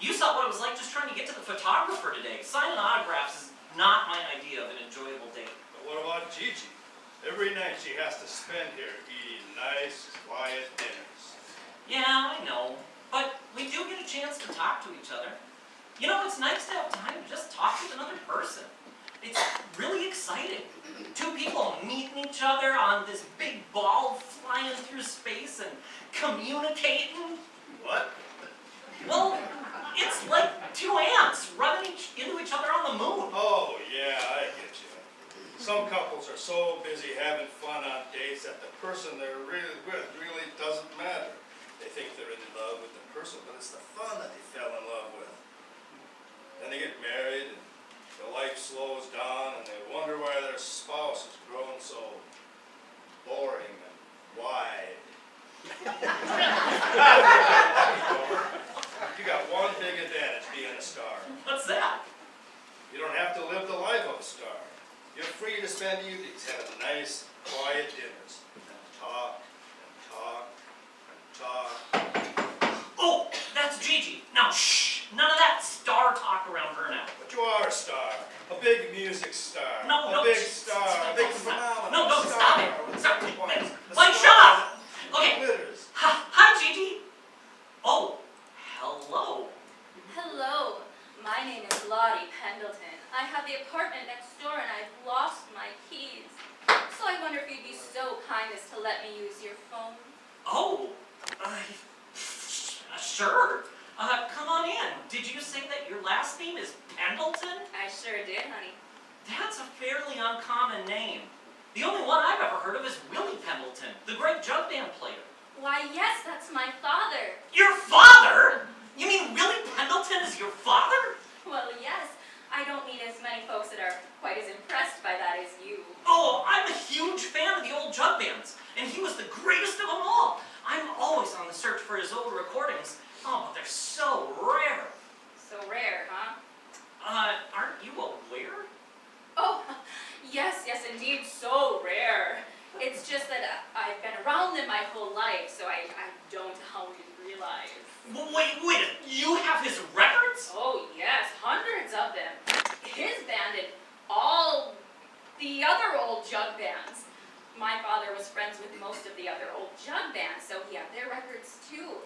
You saw what it was like just trying to get to the photographer today. Signing autographs is not my idea of an enjoyable date. But what about Gigi? Every night she has to spend here eating nice, quiet dinners. Yeah, I know. But we do get a chance to talk to each other. You know, it's nice to have time to just talk with another person. It's really exciting. Two people meeting each other on this big ball flying through space and communicating. What? Well, it's like two ants running into each other on the moon. Oh, yeah, I get you. Some couples are so busy having fun on dates that the person they're really with really doesn't matter. They think they're in love with the person, but it's the fun that they fell in love with. Then they get married, and their life slows down, and they wonder why their spouse has grown so boring and wide. You got one big advantage being a star. What's that? You don't have to live the life of a star. You're free to spend evenings having nice, quiet dinners. And talk, and talk, and talk. Oh, that's Gigi. Now, shh, none of that star talk around her now. But you are a star. A big music star. No, a big shh, star. stop, A big stop. phenomenon. No, a stop star it. with Stop big it. points. A Mike, star shut up. that Okay. glitters. Hi, Gigi. Oh, hello. Hello, my name is Lottie Pendleton. I have the apartment next door and I've lost my keys. So I wonder if you'd be so kind as to let me use your phone. Oh, sure. Come on in. Did you say that your last name is Pendleton? I sure did, honey. That's a fairly uncommon name. The only one I've ever heard of is Willie Pendleton, the great jug band player. Why, yes, that's my father. Your father? You mean Willie Pendleton is your father? Well, yes, I don't meet as many folks that are quite as impressed by that as you. Oh, I'm a huge fan of the old jug bands, and he was the greatest of them all. I'm always on the search for his old recordings. Oh, but they're so rare. So rare, huh? Aren't you aware? Oh, yes, indeed, so rare. It's just that I've been around them my whole life, so I don't always realize. Wait, you have his records? Oh, yes, hundreds of them. His band and all the other old jug bands. My father was friends with most of the other old jug bands, so he had their records too.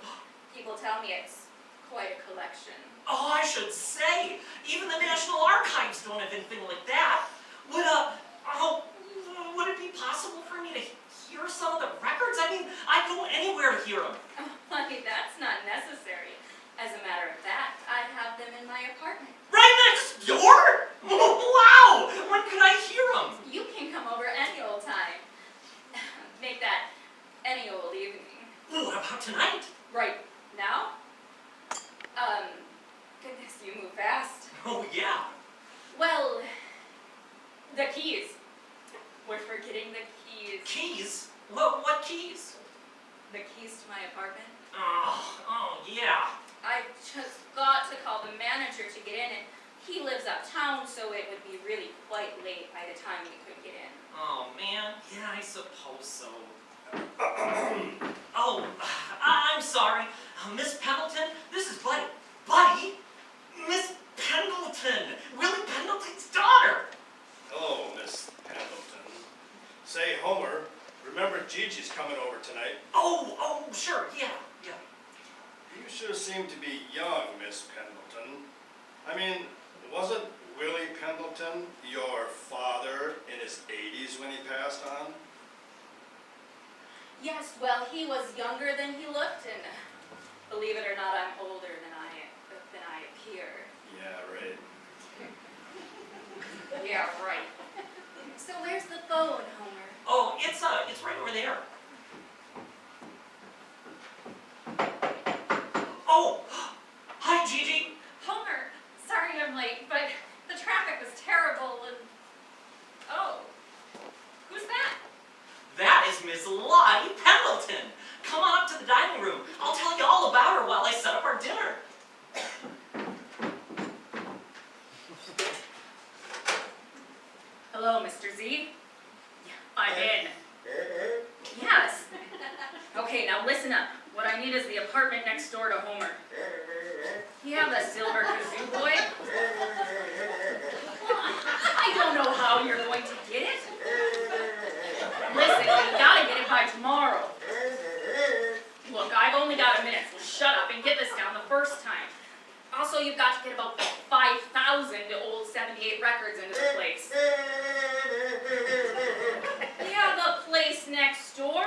People tell me it's quite a collection. Oh, I should say, even the National Archives don't have anything like that. Would it be possible for me to hear some of the records? I mean, I'd go anywhere to hear them. Oh, honey, that's not necessary. As a matter of fact, I have them in my apartment. Right next door? Wow! When could I hear them? You can come over any old time. Make that any old evening. Ooh, what about tonight? Right now? Goodness, you move fast. Oh, yeah. Well, the keys. We're forgetting the keys. Keys? What keys? The keys to my apartment. Oh, yeah. I just got to call the manager to get in, and he lives uptown, so it would be really quite late by the time we could get in. Oh, man. Yeah, I suppose so. Oh, I'm sorry. Miss Pendleton, this is Buddy. Buddy? Miss Pendleton! Willie Pendleton's daughter! Hello, Miss Pendleton. Say, Homer, remember Gigi's coming over tonight? Oh, sure, yeah. You sure seem to be young, Miss Pendleton. I mean, wasn't Willie Pendleton your father in his 80s when he passed on? Yes, well, he was younger than he looked, and believe it or not, I'm older than I appear. Yeah, right. Yeah, right. So where's the phone, Homer? Oh, it's right over there. Oh, hi, Gigi. Homer, sorry I'm late, but the traffic was terrible and... Oh, who's that? That is Miss Lottie Pendleton. Come on up to the dining room. I'll tell you all about her while I set up our dinner. Hello, Mr. Z. I'm in. Yes. Okay, now listen up. What I need is the apartment next door to Homer. You have that silver kazoo boy? I don't know how you're going to get it. Listen, you gotta get it by tomorrow. Look, I've only got a minute, so shut up and get this down the first time. Also, you've got to get about 5,000 old 78 records into the place. Yeah, the place next door.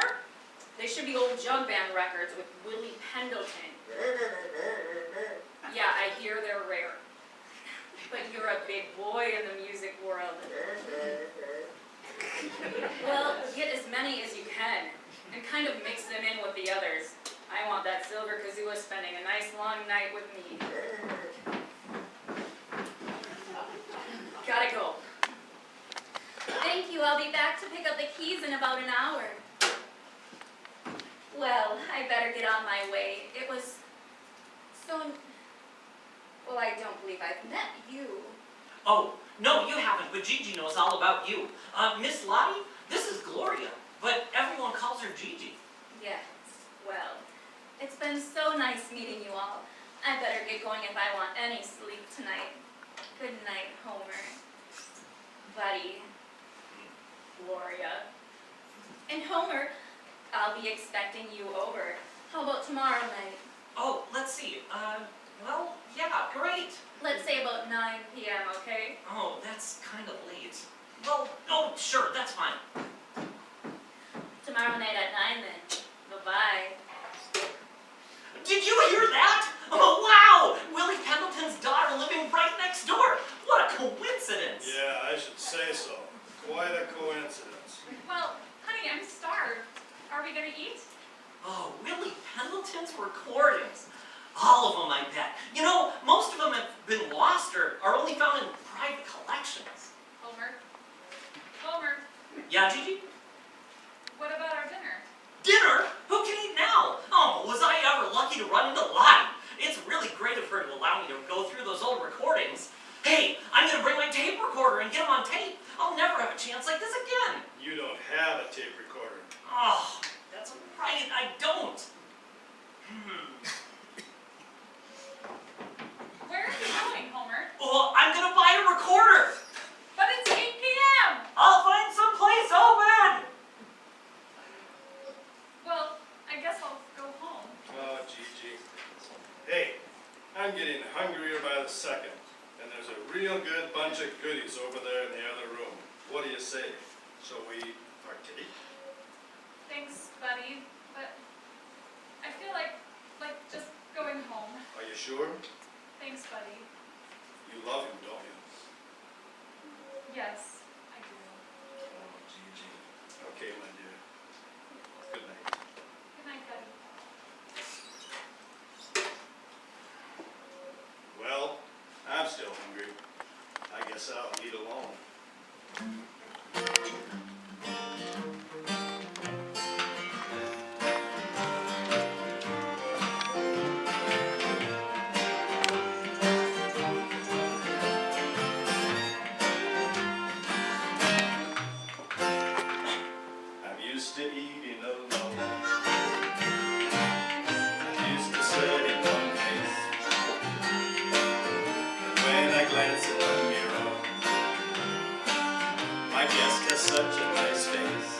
They should be old jug band records with Willie Pendleton. Yeah, I hear they're rare. But you're a big boy in the music world. Well, get as many as you can, and kind of mix them in with the others. I want that silver kazoo spending a nice long night with me. Gotta go. Thank you, I'll be back to pick up the keys in about an hour. Well, I better get on my way. It was so... Well, I don't believe I've met you. Oh, No, you haven't, but Gigi knows all about you. Miss Lottie, this is Gloria, but everyone calls her Gigi. Yes, well, it's been so nice meeting you all. I better get going if I want any sleep tonight. Good night, Homer. Buddy. Gloria. And Homer, I'll be expecting you over. How about tomorrow night? Oh, let's see. Well, yeah, great. Let's say about 9 p.m., okay? Oh, that's kind of late. Well, oh, sure, that's fine. Tomorrow night at 9 then. Bye-bye. Did you hear that? Oh, wow! Willie Pendleton's daughter living right next door. What a coincidence. Yeah, I should say so. Quite a coincidence. Well, honey, I'm starved. Are we gonna eat? Oh, Willie Pendleton's recordings. All of them, I bet. You know, most of them have been lost or are only found in private collections. Homer? Homer, Yeah, Gigi? what about our dinner? Dinner? Who can eat now? Oh, was I ever lucky to run into Lottie? It's really great of her to allow me to go through those old recordings. Hey, I'm gonna bring my tape recorder and get them on tape. I'll never have a chance like this again. You don't have a tape recorder. Oh, that's right, I don't. Where are you going, Homer? Well, I'm gonna buy a recorder. But it's 8 p.m. I'll find some place open. Well, I guess I'll go home. Oh, Gigi. Hey, I'm getting hungrier by the second, and there's a real good bunch of goodies over there in the other room. What do you say? Shall we partake? Thanks, buddy, but I feel like just going home. Are you sure? Thanks, buddy. You love him, don't you? Yes, I do. Oh, Gigi. Okay, my dear. Good night. Good night, buddy. Well, I'm still hungry. I guess I'll eat alone. I'm used to eating alone. I'm used to sitting one place. And when I glance in the mirror, my guest has such a nice face.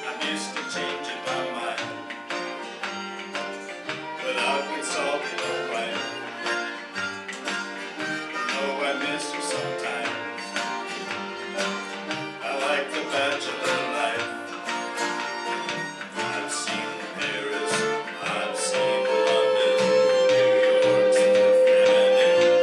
I'm used to changing my mind without consulting a wife. Oh, I miss her sometimes. I like the bachelor life. I've seen Paris, I've seen London, New York's Fifth Avenue.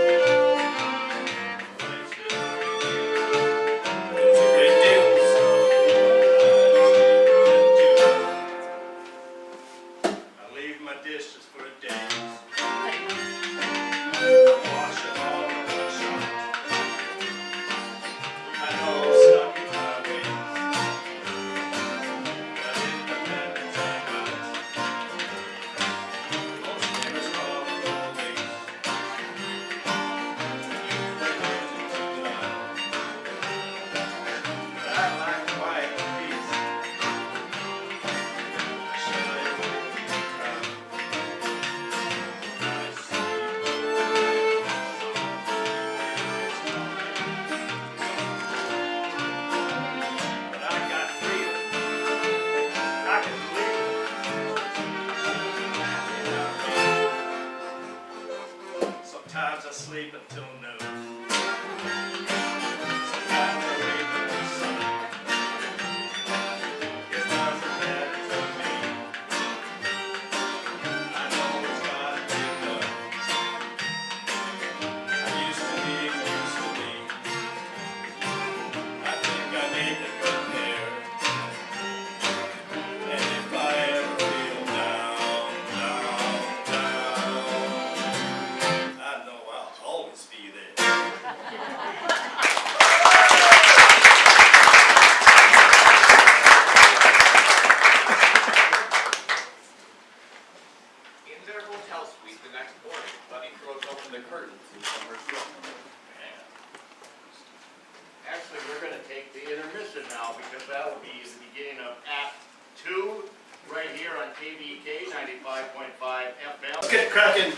that will be the beginning of Act 2, right here on KBEK 95.5 FM. Let's get cracking.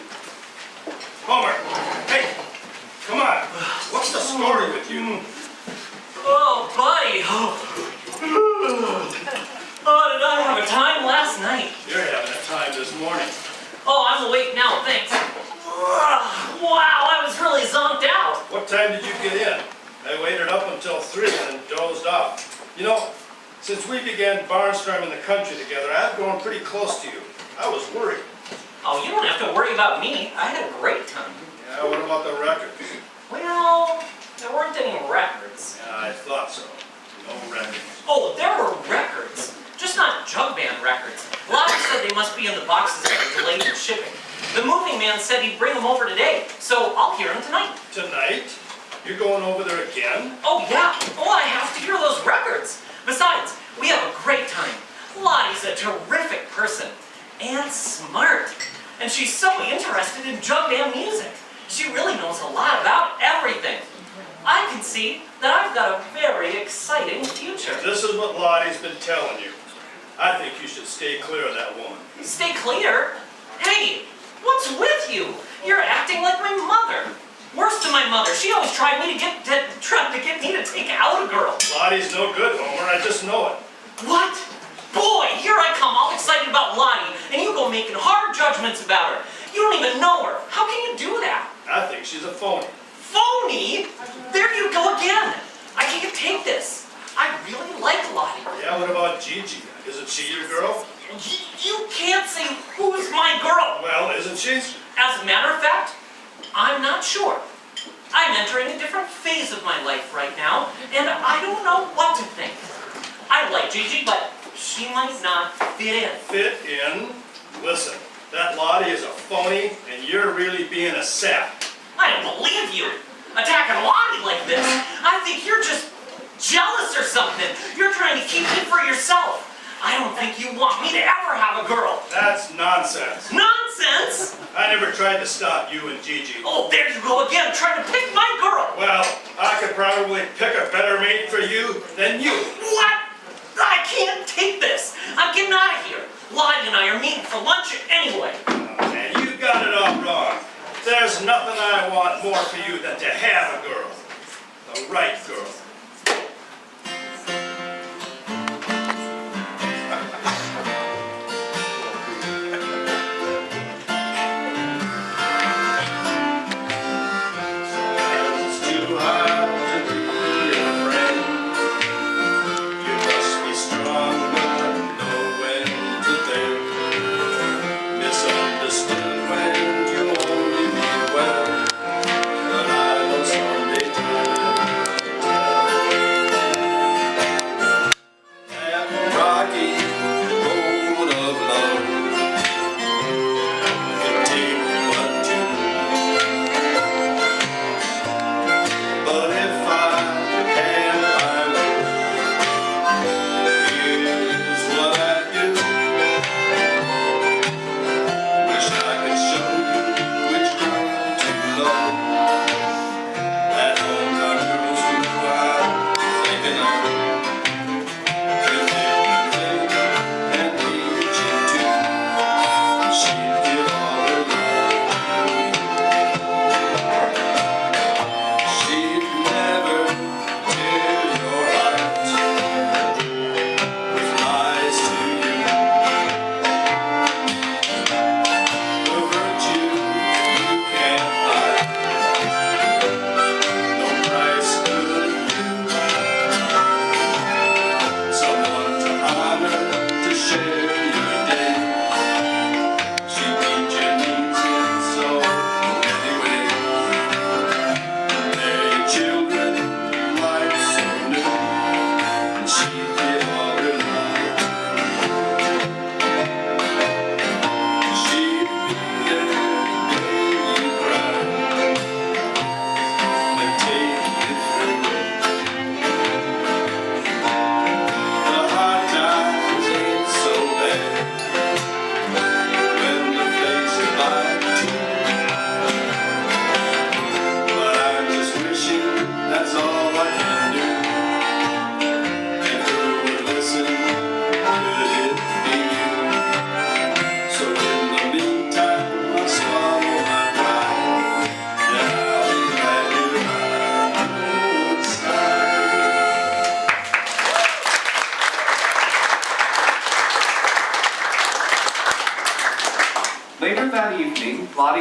Homer, hey, come on. What's the story with you? Oh, buddy. Oh, did I have a time last night? You're having a time this morning. Oh, I'm awake now, thanks. Wow, I was really zonked out. What time did you get in? I waited up until 3 and then dozed off. You know, since we began barnstorming the country together, I've grown pretty close to you. I was worried. Oh, you don't have to worry about me. I had a great time. Yeah, what about the records? Well, there weren't any records. Yeah, I thought so. No records. Oh, there were records. Just not jug band records. Lottie said they must be in the boxes that were delayed in shipping. The moving man said he'd bring them over today, so I'll hear them tonight. Tonight? You're going over there again? Oh, yeah. Oh, I have to hear those records. Besides, we have a great time. Lottie's a terrific person. And smart. And she's so interested in jug band music. She really knows a lot about everything. I can see that I've got a very exciting future. This is what Lottie's been telling you. I think you should stay clear of that woman. Stay clear? Hey, what's with you? You're acting like my mother. Worse than my mother. She always tried to get me to take out a girl. Lottie's no good, Homer. I just know it. What? Boy, here I come all excited about Lottie, and you go making hard judgments about her. You don't even know her. How can you do that? I think she's a phony. Phony? There you go again. I can't take this. I really like Lottie. Yeah, what about Gigi? Isn't she your girl? You can't say who's my girl. Well, isn't she? As a matter of fact, I'm not sure. I'm entering a different phase of my life right now, and I don't know what to think. I like Gigi, but she might not fit in. Fit in? Listen, that Lottie is a phony, and you're really being a sap. I don't believe you. Attacking Lottie like this. I think you're just jealous or something. You're trying to keep me for yourself. I don't think you want me to ever have a girl. That's nonsense. Nonsense? I never tried to stop you and Gigi. Oh, there you go again, trying to pick my girl. Well, I could probably pick a better mate for you than you. What? I can't take this. I'm getting out of here. Lottie and I are meeting for lunch anyway. And you got it all wrong. There's nothing I want more for you than to have a girl. The right girl.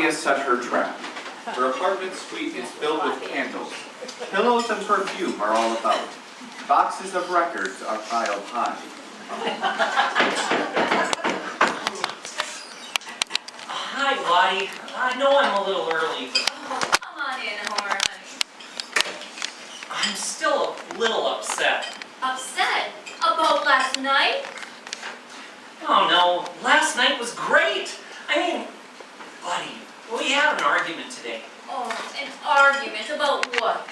Lottie has set her trap. Her apartment suite is filled with candles. Pillows and perfume are all about. Boxes of records are piled high. Hi, Lottie. I know I'm a little early, but Come on in, Homer, honey. I'm still a little upset. Upset? About last night? Oh no, last night was great. I mean, buddy, we had an argument today. Oh, an argument about what?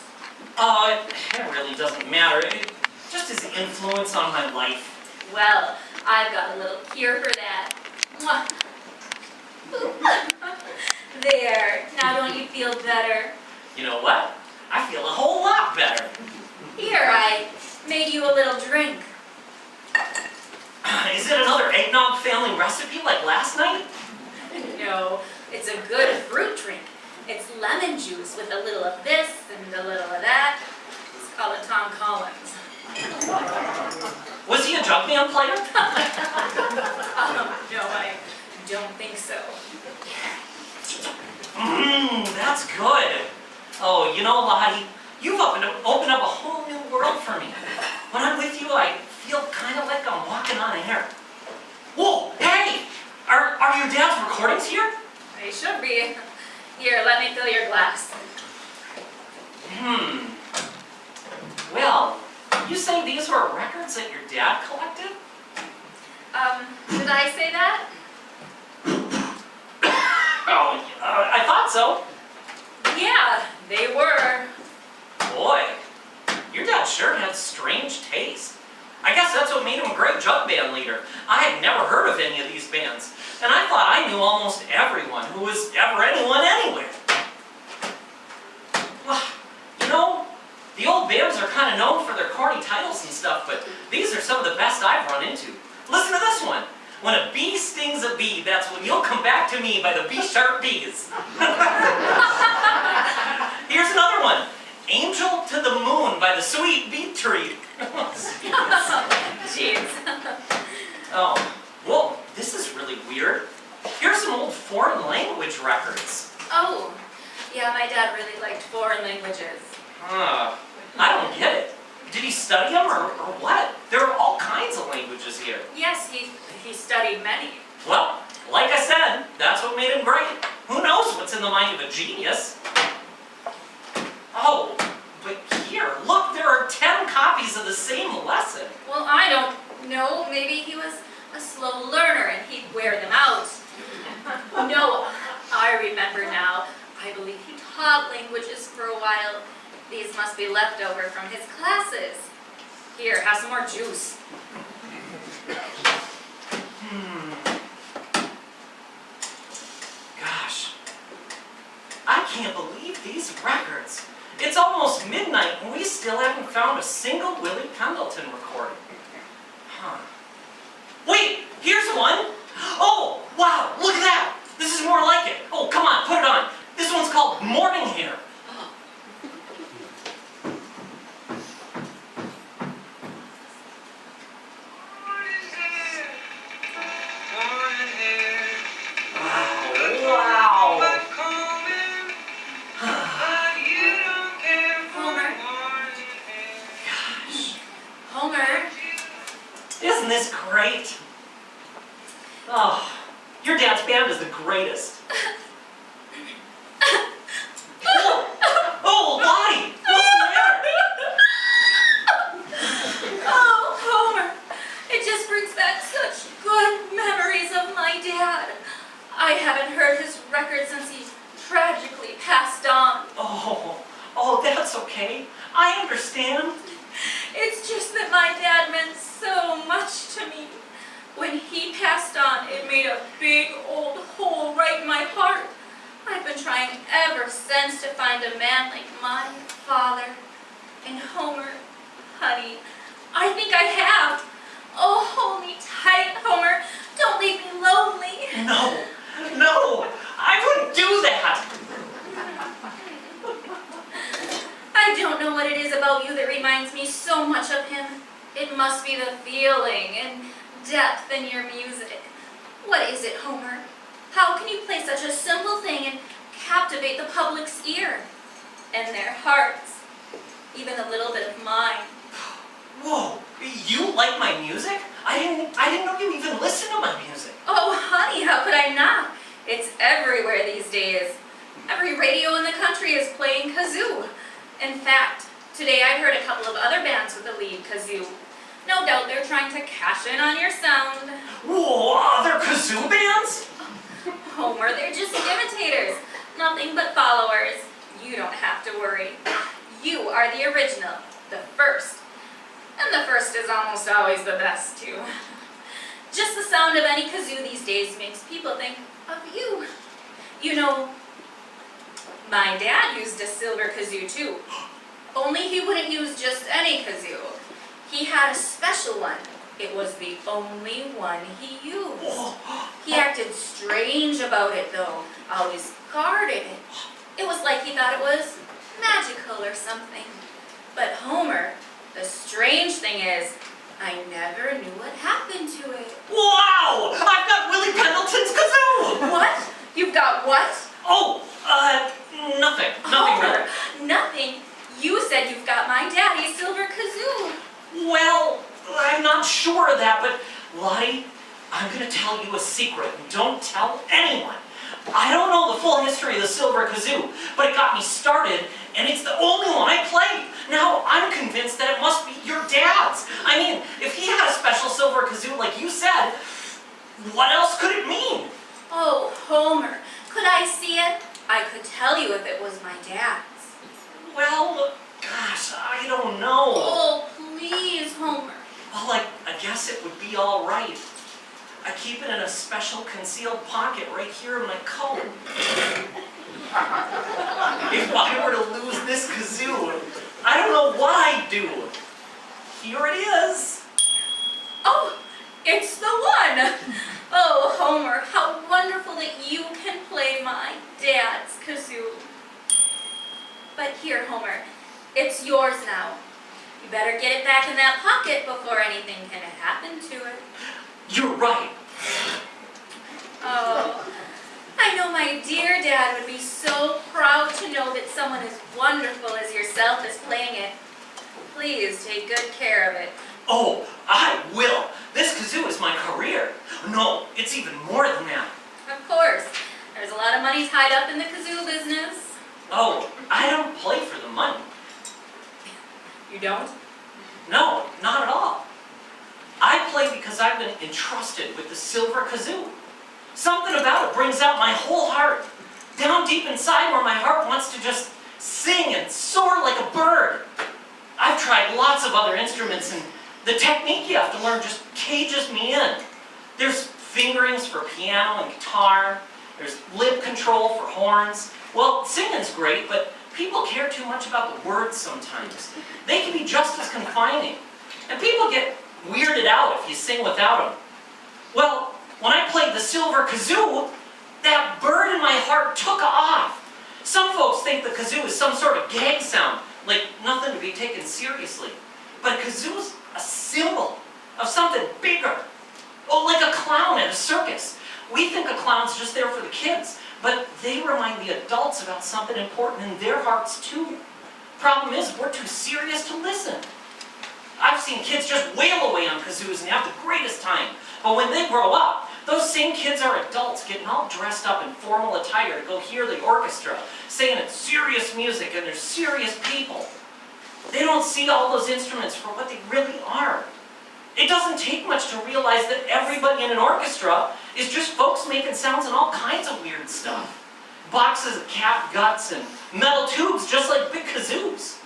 It really doesn't matter. It just his influence on my life. Well, I've got a little cure for that. Mwah. There, now don't you feel better? You know what? I feel a whole lot better. Here, I made you a little drink. Is it another eggnog family recipe like last night? No, it's a good fruit drink. It's lemon juice with a little of this and a little of that. It's called a Tom Collins. Was he a jug band player? No, I don't think so. That's good. Oh, you know, Lottie, you've opened up a whole new world for me. When I'm with you, I feel kind of like I'm walking on air. Whoa, hey! Are your dad's recordings here? They should be. Here, let me fill your glass. Well, you say these were records that your dad collected? Did I say that? Oh, I thought so. Yeah, they were. Boy, your dad sure had strange taste. I guess that's what made him a great jug band leader. I had never heard of any of these bands, and I thought I knew almost everyone who was ever anyone anywhere. Well, you know, the old bands are kind of known for their corny titles and stuff, but these are some of the best I've run into. Listen to this one. When a bee stings a bee, that's when you'll come back to me by the B-sharp Bees. Here's another one. Angel to the Moon by the Sweet Beet Tree. Jeez. Oh, whoa, this is really weird. Here's some old foreign language records. Oh, yeah, my dad really liked foreign languages. I don't get it. Did he study them or what? There are all kinds of languages here. Yes, he studied many. Well, like I said, that's what made him great. Who knows what's in the mind of a genius? Oh, but here, look, there are 10 copies of the same lesson. Well, I don't know. Maybe he was a slow learner and he'd wear them out. No, I remember now. I believe he taught languages for a while. These must be left over from his classes. Here, have some more juice. Gosh, I can't believe these records. It's almost midnight and we still haven't found a single Willie Pendleton recording. Wait, here's one. Oh, wow, look at that. This is more like it. Oh, come on, put it on. This one's called Morning Hair. Isn't this great? Oh, your dad's band is the greatest. Oh, Lottie, what's the matter? Oh, Homer, it just brings back such good memories of my dad. I haven't heard his record since he tragically passed on. Oh, that's okay. I understand. It's just that my dad meant so much to me. When he passed on, it made a big old hole right in my heart. I've been trying ever since to find a man like my father. And Homer, honey, I think I have. Oh, hold me tight, Homer. Don't leave me lonely. No, I wouldn't do that. I don't know what it is about you that reminds me so much of him. It must be the feeling and depth in your music. What is it, Homer? How can you play such a simple thing and captivate the public's ear and their hearts, even a little bit of mine? Whoa, you like my music? I didn't know you even listen to my music. Oh, honey, how could I not? It's everywhere these days. Every radio in the country is playing kazoo. In fact, today I heard a couple of other bands with a lead kazoo. No doubt they're trying to cash in on your sound. Whoa, other kazoo bands? Homer, they're just imitators. Nothing but followers. You don't have to worry. You are the original, the first. And the first is almost always the best, too. Just the sound of any kazoo these days makes people think of you. You know, my dad used a silver kazoo, too. Only he wouldn't use just any kazoo. He had a special one. It was the only one he used. He acted strange about it, though. Always guarded it. It was like he thought it was magical or something. But Homer, the strange thing is, I never knew what happened to it. Wow! I've got Willie Pendleton's kazoo! What? You've got what? Oh, nothing. Nothing really. Homer, nothing. You said you've got my daddy's silver kazoo. Well, I'm not sure of that, but Lottie, I'm gonna tell you a secret. Don't tell anyone. I don't know the full history of the silver kazoo, but it got me started, and it's the only one I played. Now, I'm convinced that it must be your dad's. I mean, if he had a special silver kazoo like you said, what else could it mean? Oh, Homer, could I see it? I could tell you if it was my dad's. Well, gosh, I don't know. Oh, please, Homer. Well, I guess it would be all right. I keep it in a special concealed pocket right here in my coat. If I were to lose this kazoo, I don't know what I'd do. Here it is. Oh, it's the one. Oh, Homer, how wonderful that you can play my dad's kazoo. But here, Homer, it's yours now. You better get it back in that pocket before anything can happen to it. You're right. Oh, I know my dear dad would be so proud to know that someone as wonderful as yourself is playing it. Please take good care of it. Oh, I will. This kazoo is my career. No, it's even more than that. Of course, there's a lot of money tied up in the kazoo business. Oh, I don't play for the money. You don't? No, not at all. I play because I've been entrusted with the silver kazoo. Something about it brings out my whole heart. Down deep inside where my heart wants to just sing and soar like a bird. I've tried lots of other instruments, and the technique you have to learn just cages me in. There's fingerings for piano and guitar. There's lip control for horns. Well, singing's great, but people care too much about the words sometimes. They can be just as confining. And people get weirded out if you sing without them. Well, when I played the silver kazoo, that bird in my heart took off. Some folks think the kazoo is some sort of gag sound, like nothing to be taken seriously. But a kazoo's a symbol of something bigger. Oh, like a clown at a circus. We think a clown's just there for the kids, but they remind the adults about something important in their hearts too. Problem is, we're too serious to listen. I've seen kids just wail away on kazoos and have the greatest time. But when they grow up, those same kids are adults getting all dressed up in formal attire to go hear the orchestra, saying it's serious music and there's serious people. They don't see all those instruments for what they really are. It doesn't take much to realize that everybody in an orchestra is just folks making sounds and all kinds of weird stuff. Boxes of cat guts and metal tubes just like big kazoos.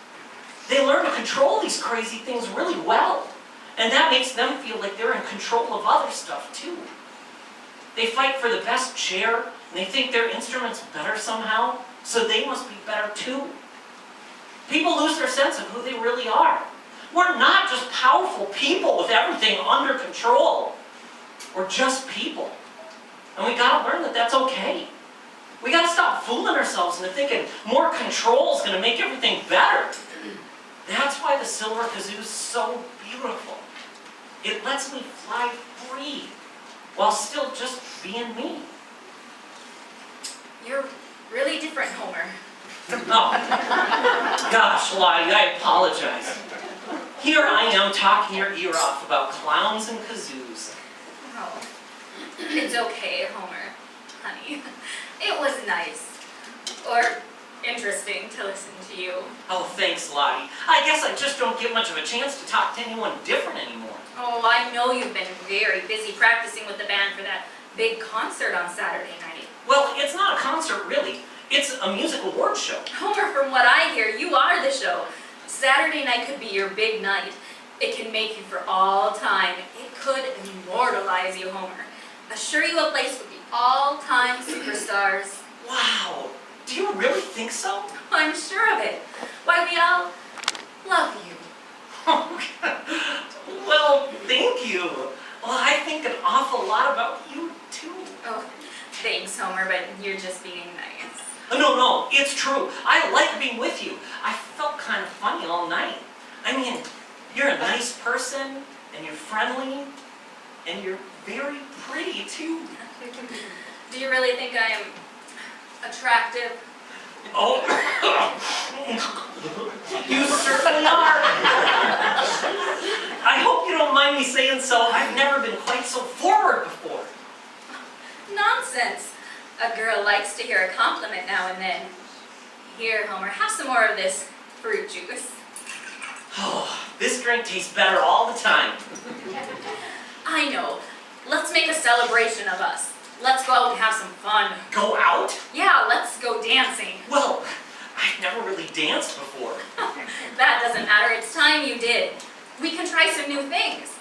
They learn to control these crazy things really well. And that makes them feel like they're in control of other stuff too. They fight for the best chair, and they think their instrument's better somehow, so they must be better too. People lose their sense of who they really are. We're not just powerful people with everything under control. We're just people. And we gotta learn that that's okay. We gotta stop fooling ourselves into thinking more control is gonna make everything better. That's why the silver kazoo is so beautiful. It lets me fly free while still just being me. You're really different, Homer. Oh, gosh, Lottie, I apologize. Here I am talking your ear off about clowns and kazoos. Oh, it's okay, Homer, honey. It was nice. Or interesting to listen to you. Oh, thanks, Lottie. I guess I just don't get much of a chance to talk to anyone different anymore. Oh, I know you've been very busy practicing with the band for that big concert on Saturday night. Well, it's not a concert, really. It's a music awards show. Homer, from what I hear, you are the show. Saturday night could be your big night. It can make you for all time. It could immortalize you, Homer. Assure you a place with the all-time superstars. Wow, do you really think so? I'm sure of it. Why, we all love you. Well, thank you. Well, I think an awful lot about you, too. Oh, thanks, Homer, but you're just being nice. No, it's true. I like being with you. I felt kind of funny all night. I mean, you're a nice person, and you're friendly, and you're very pretty, too. Do you really think I am attractive? Oh, you certainly are. I hope you don't mind me saying so. I've never been quite so forward before. Nonsense. A girl likes to hear a compliment now and then. Here, Homer, have some more of this fruit juice. Oh, this drink tastes better all the time. I know. Let's make a celebration of us. Let's go out and have some fun. Go out? Yeah, let's go dancing. Well, I've never really danced before. That doesn't matter. It's time you did. We can try some new things.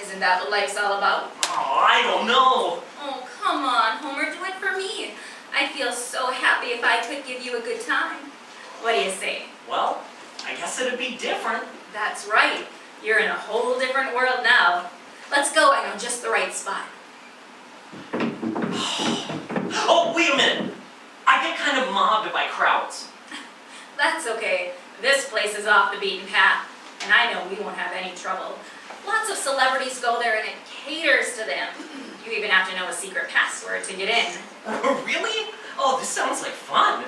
Isn't that what life's all about? Oh, I don't know. Oh, come on, Homer, do it for me. I'd feel so happy if I could give you a good time. What do you say? Well, I guess it'd be different. That's right. You're in a whole different world now. Let's go. I know just the right spot. Oh, wait a minute. I get kind of mobbed by crowds. That's okay. This place is off the beaten path, and I know we won't have any trouble. Lots of celebrities go there and it caters to them. You even have to know a secret password to get in. Really? Oh, this sounds like fun.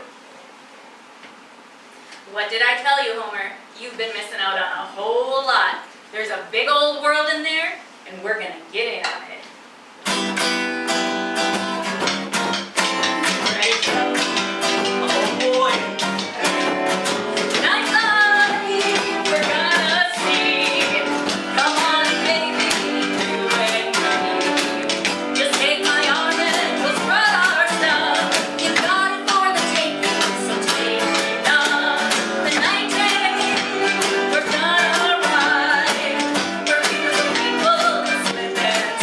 What did I tell you, Homer? You've been missing out on a whole lot. There's a big old world in there, and we're gonna get in on it. Ready to go? Oh boy. Night light, we're gonna see. Come on, baby, you and me. Just take my arm and we'll spread our stuff. You got it for the taking, so take it on. The night day, we're gonna ride. We're beautiful people, slip and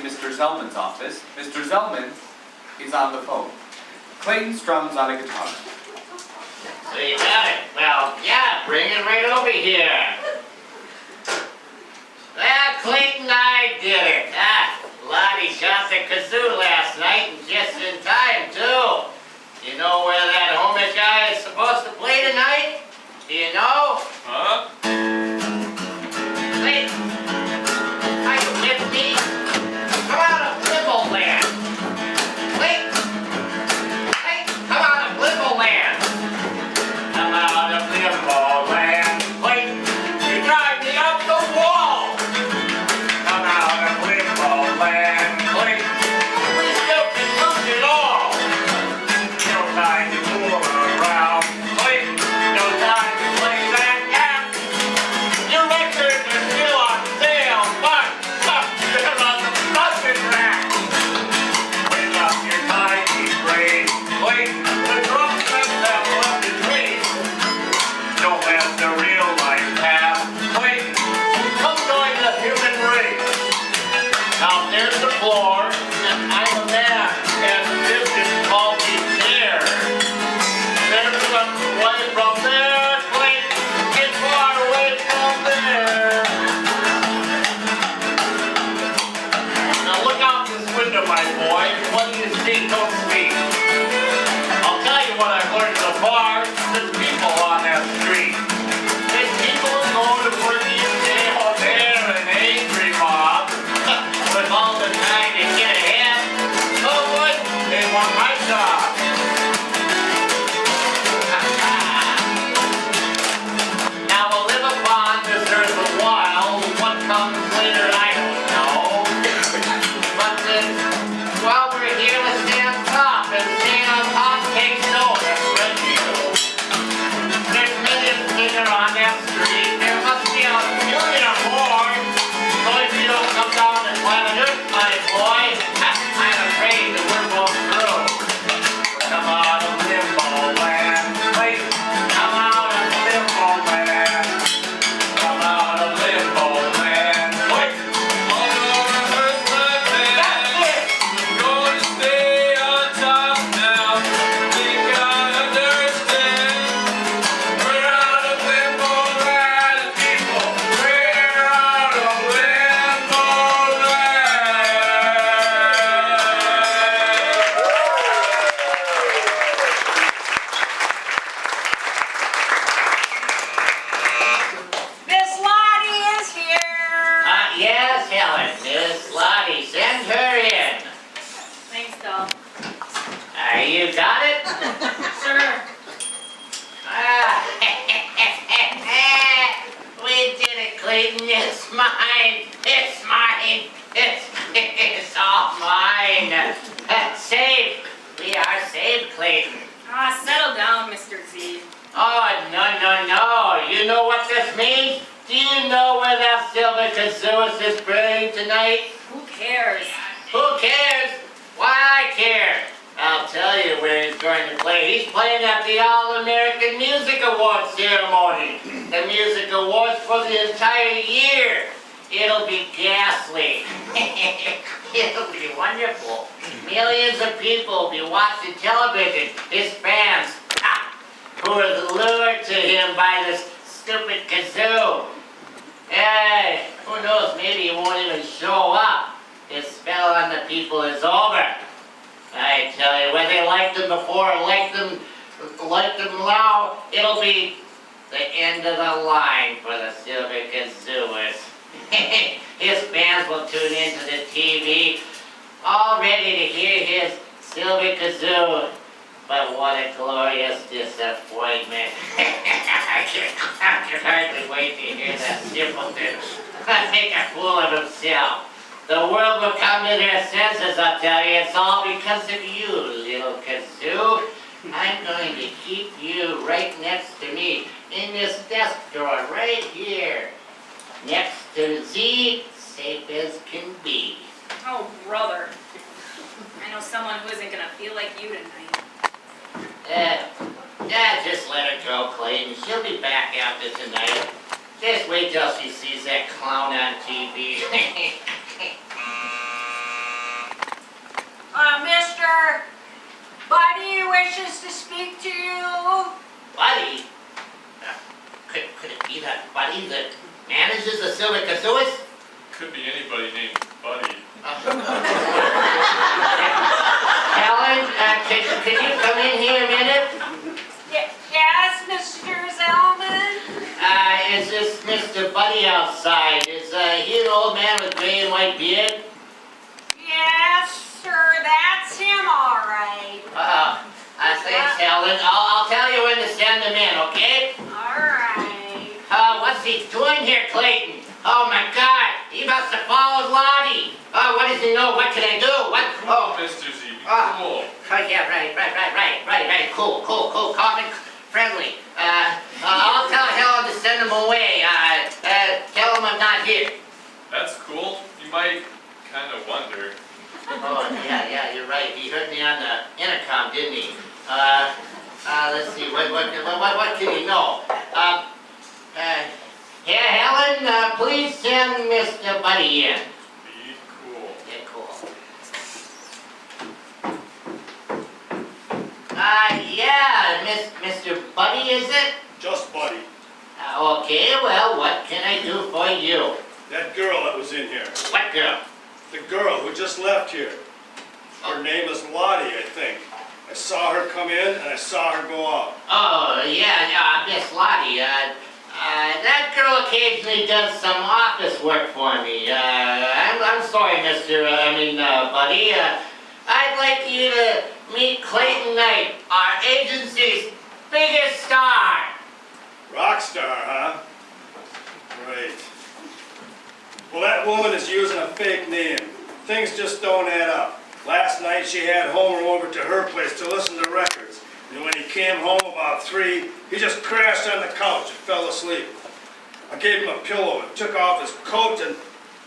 Mr. Zellman's office. Mr. Zellman is on the phone. Clayton strums on a guitar. So you got it. Well, yeah, bring it right over here. Well, Clayton, I did it. Lottie shot the kazoo last night, and just in time, too. You know where that homeless guy is supposed to play tonight? Do you know? Huh? Clayton, are you with me? Come out of Limbo Land. Clayton, come out of Limbo Land. Come out of Limbo Land. Clayton, you drive me up the wall. Come out of Limbo Land. Clayton, we still can lose it all. No time to fool around. Clayton, no time to play that act. Your records are still on sale, but they're on the busted rack. Bring up your tiny brain. Clayton, the drums themselves left in trace. Don't let the real life pass. Clayton, come join the human race. Now there's the floor, and I'm a man, and this is called the air. There's the way from there, Clayton, get far away from there. Now look out this window, my boy. What do you see? Don't speak. I'll tell you what I've learned so far. There's people on that street. There's people who go to work each day. Oh, they're an angry mob. With all the time to get ahead. So what? They want my job. Now we'll live upon this earth a while. What comes later, I don't know. But while we're here, let's stay on top. And staying on top takes notice, right you. There's millions bigger on that street. There must be a million or more. So if you don't come down to planet Earth, my boy, I'm afraid that we're both through. Come out of Limbo Land. Wait, come out of Limbo Land. Come out of Limbo Land. Wait. All over Earth, my man. Gonna stay on top now. Think I understand. We're out of Limbo Land, people. We're out of Limbo Land. Miss Lottie is here. Yes, Helen, Miss Lottie, send her in. Thanks, doll. You got it? Sure. We did it, Clayton. It's mine. It's mine. It's all mine. Saved. We are saved, Clayton. Settle down, Mr. Z. Oh, no. You know what this means? Do you know where that silver kazoo is playing tonight? Who cares? Who cares? Why, I care. I'll tell you where he's going to play. He's playing at the All-American Music Awards ceremony. The music awards for the entire year. It'll be ghastly. It'll be wonderful. Millions of people will be watching television. His fans, who are lured to him by this stupid kazoo. Hey, who knows, maybe he won't even show up. His spell on the people is over. I tell you, whether they liked him before or liked him now, it'll be the end of the line for the silver kazooers. His fans will tune into the TV, all ready to hear his silver kazoo. But what a glorious disappointment. I can hardly wait to hear that simpleton make a fool of himself. The world will come to their senses, I'll tell you. It's all because of you, little kazoo. I'm going to keep you right next to me in this desk drawer right here. Next to Z, safe as can be. Oh, brother. I know someone who isn't gonna feel like you tonight. Just let her go, Clayton. She'll be back after tonight. Just wait till she sees that clown on TV. Mr. Buddy wishes to speak to you. Buddy? Could it be that Buddy that manages the Silver Kazoois? Could be anybody named Buddy. Helen, can you come in here a minute? Yes, Mr. Zellman? Is this Mr. Buddy outside? Is he an old man with gray and white beard? Yes, sir, that's him, all right. Thanks, Helen. I'll tell you when to send him in, okay? All right. What's he doing here, Clayton? Oh my God, he must have followed Lottie. Oh, what does he know? What can I do? What? Oh, Mr. Z, be cool. Yeah, right. Cool, calm and friendly. I'll tell Helen to send him away. Tell him I'm not here. That's cool. You might kind of wonder. Oh, yeah, you're right. He heard me on the intercom, didn't he? Let's see, what can he know? Yeah, Helen, please send Mr. Buddy in. Be cool. Yeah, cool. Mr. Buddy, is it? Just Buddy. Okay, well, what can I do for you? That girl that was in here. What girl? The girl who just left here. Her name is Lottie, I think. I saw her come in and I saw her go out. Oh, yeah, Miss Lottie. That girl occasionally does some office work for me. I'm sorry, Buddy. I'd like you to meet Clayton Knight, our agency's biggest star. Rock star, huh? Right. Well, that woman is using a fake name. Things just don't add up. Last night she had Homer over to her place to listen to records. And when he came home about 3, he just crashed on the couch and fell asleep. I gave him a pillow and took off his coat and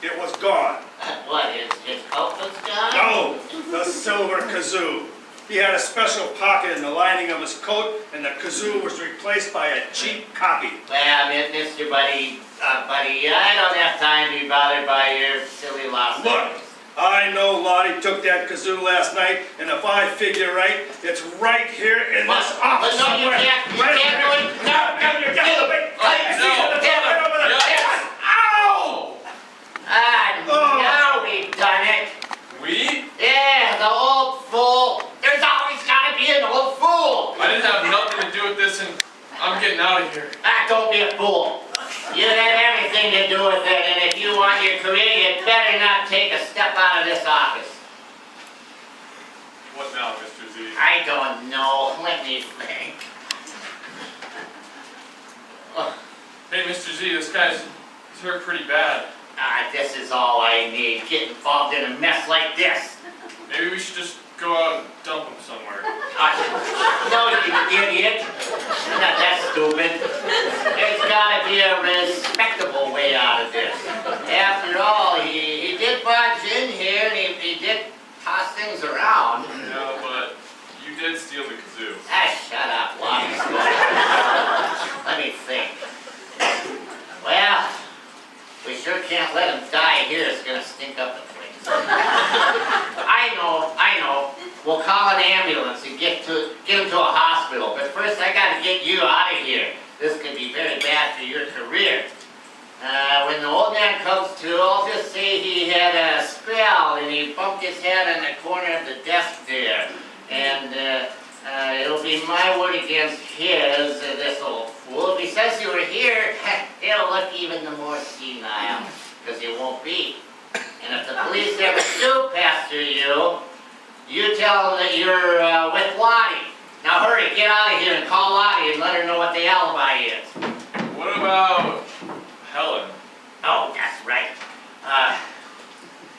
it was gone. What, his coat was gone? No, the silver kazoo. He had a special pocket in the lining of his coat and the kazoo was replaced by a cheap copy. Well, Mr. Buddy, I don't have time to be bothered by your silly lost Look, I know Lottie took that kazoo last night, and if I figure right, it's right here in this office No, you somewhere. can't do it. No, you're getting it. Right over there. Ow! Now we've done it. We? Yeah, the old fool. There's always gotta be an old fool. I didn't have nothing to do with this and I'm getting out of here. Don't be a fool. You had everything to do with it, and if you want your career, you better not take a step out of this office. What now, Mr. Z? I don't know. Let me think. Hey, Mr. Z, this guy's hurt pretty bad. This is all I need. Get involved in a mess like this. Maybe we should just go out and dump him somewhere. No, you idiot. Not that stupid. There's gotta be a respectable way out of this. After all, he did barge in here and he did toss things around. Yeah, but you did steal the kazoo. Shut up, Lonnie. Let me think. Well, we sure can't let him die here. It's gonna stink up the place. I know. We'll call an ambulance and get him to a hospital. But first, I gotta get you out of here. This could be very bad for your career. When the old man comes to, I'll just say he had a spell and he bumped his head on the corner of the desk there. And it'll be my word against his, this old fool. If he says you were here, it'll look even more senile, because you won't be. And if the police ever do pester you, you tell them that you're with Lottie. Now hurry, get out of here and call Lottie and let her know what the alibi is. What about Helen? Oh, that's right.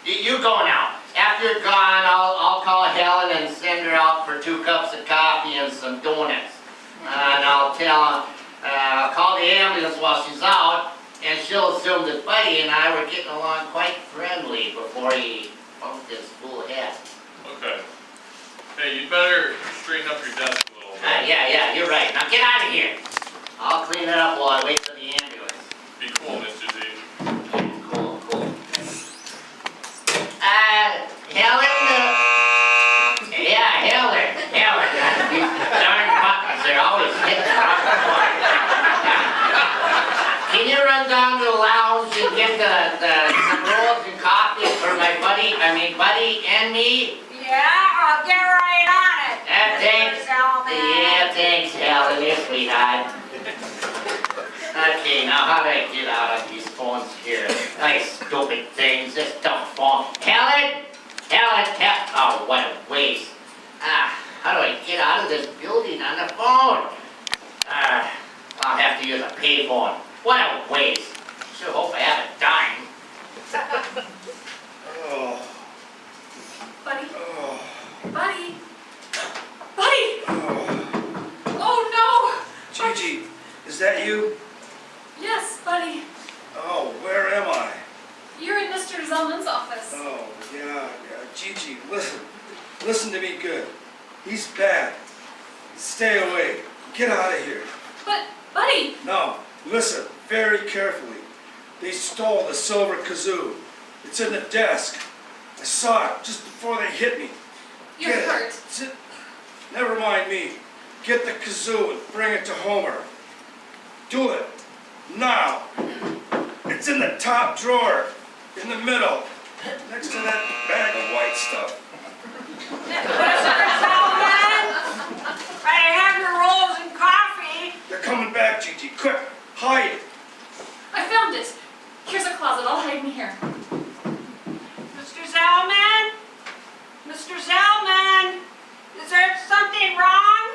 You go now. After you're gone, I'll call Helen and send her out for 2 cups of coffee and some donuts. And I'll call the ambulance while she's out, and she'll assume that Buddy and I were getting along quite friendly before he bumped his fool head. Okay. Hey, you'd better straighten up your desk a little bit. Yeah, you're right. Now get out of here. I'll clean it up while I wait for the ambulance. Be cool, Mr. Z. Cool. Helen, Buddy and me. Yeah, I'll get right on it. Thanks. Mr. Zellman. Yeah, thanks, Helen. Yes, sweetheart. Okay, now how do I get out of these phones here? Nice stupid things, this dumb phone. Helen! Oh, what a waste. How do I get out of this building on the phone? I'll have to use a payphone. What a waste. Sure hope I have a dime. Oh, Buddy, oh, buddy, buddy! oh. Oh Gigi, is that you? no! Yes, buddy. Oh, where am I? You're in Mr. Zellman's office. Oh, yeah. Gigi, listen to me good. He's bad. Stay away. Get out of here. But, buddy! No, listen very carefully. They stole the silver kazoo. It's in the desk. I saw it just before they hit me. You're Get it. hurt. Sit. Never mind me. Get the kazoo and bring it to Homer. Do it. Now. It's in the top drawer. In the middle. Next to that bag of white stuff. Mr. Zellman, I have your rolls and coffee. They're coming back, Gigi. Quick. Hide it. I found it. Here's a closet. I'll hide in here. Mr. Zellman? Mr. Zellman? Is there something wrong?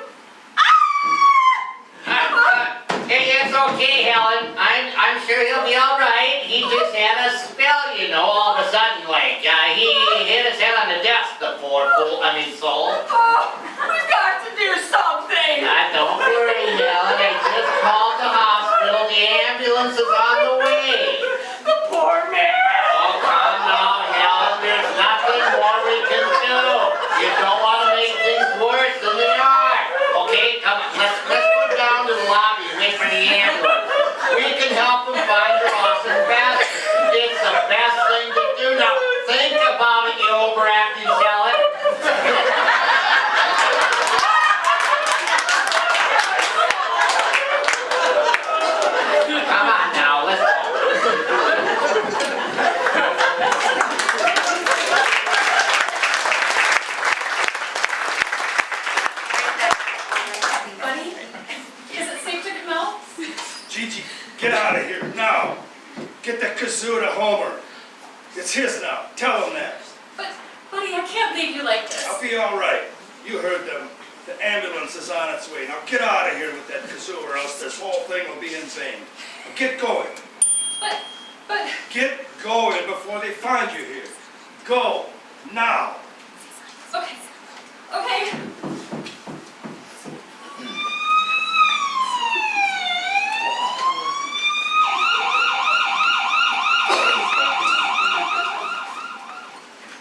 It's okay, Helen. I'm sure he'll be all right. He just had a spell, all of a sudden, like. He hit his head on the desk, the poor fool, soul. Oh, we've got to do something. Don't worry, Helen. I just called the hospital. The ambulance is on the way. The poor man. Oh, come now, Helen. There's nothing more we can do. You don't want to make things worse than they are. Okay, come on. Let's go down to the lobby and wait for the ambulance. We can help them find their awesome bastard. It's the best thing to do. Now, think about it, you overacting Helen. Come on now, let's go. Buddy, is it safe to come out? Gigi, get out of here now. Get the kazoo to Homer. It's his now. Tell him that. But, buddy, I can't leave you like this. I'll be all right. You heard them. The ambulance is on its way. Now get out of here with that kazoo or else this whole thing will be in vain. Now get going. But, Get going before they find you here. Go. Now. okay. Okay.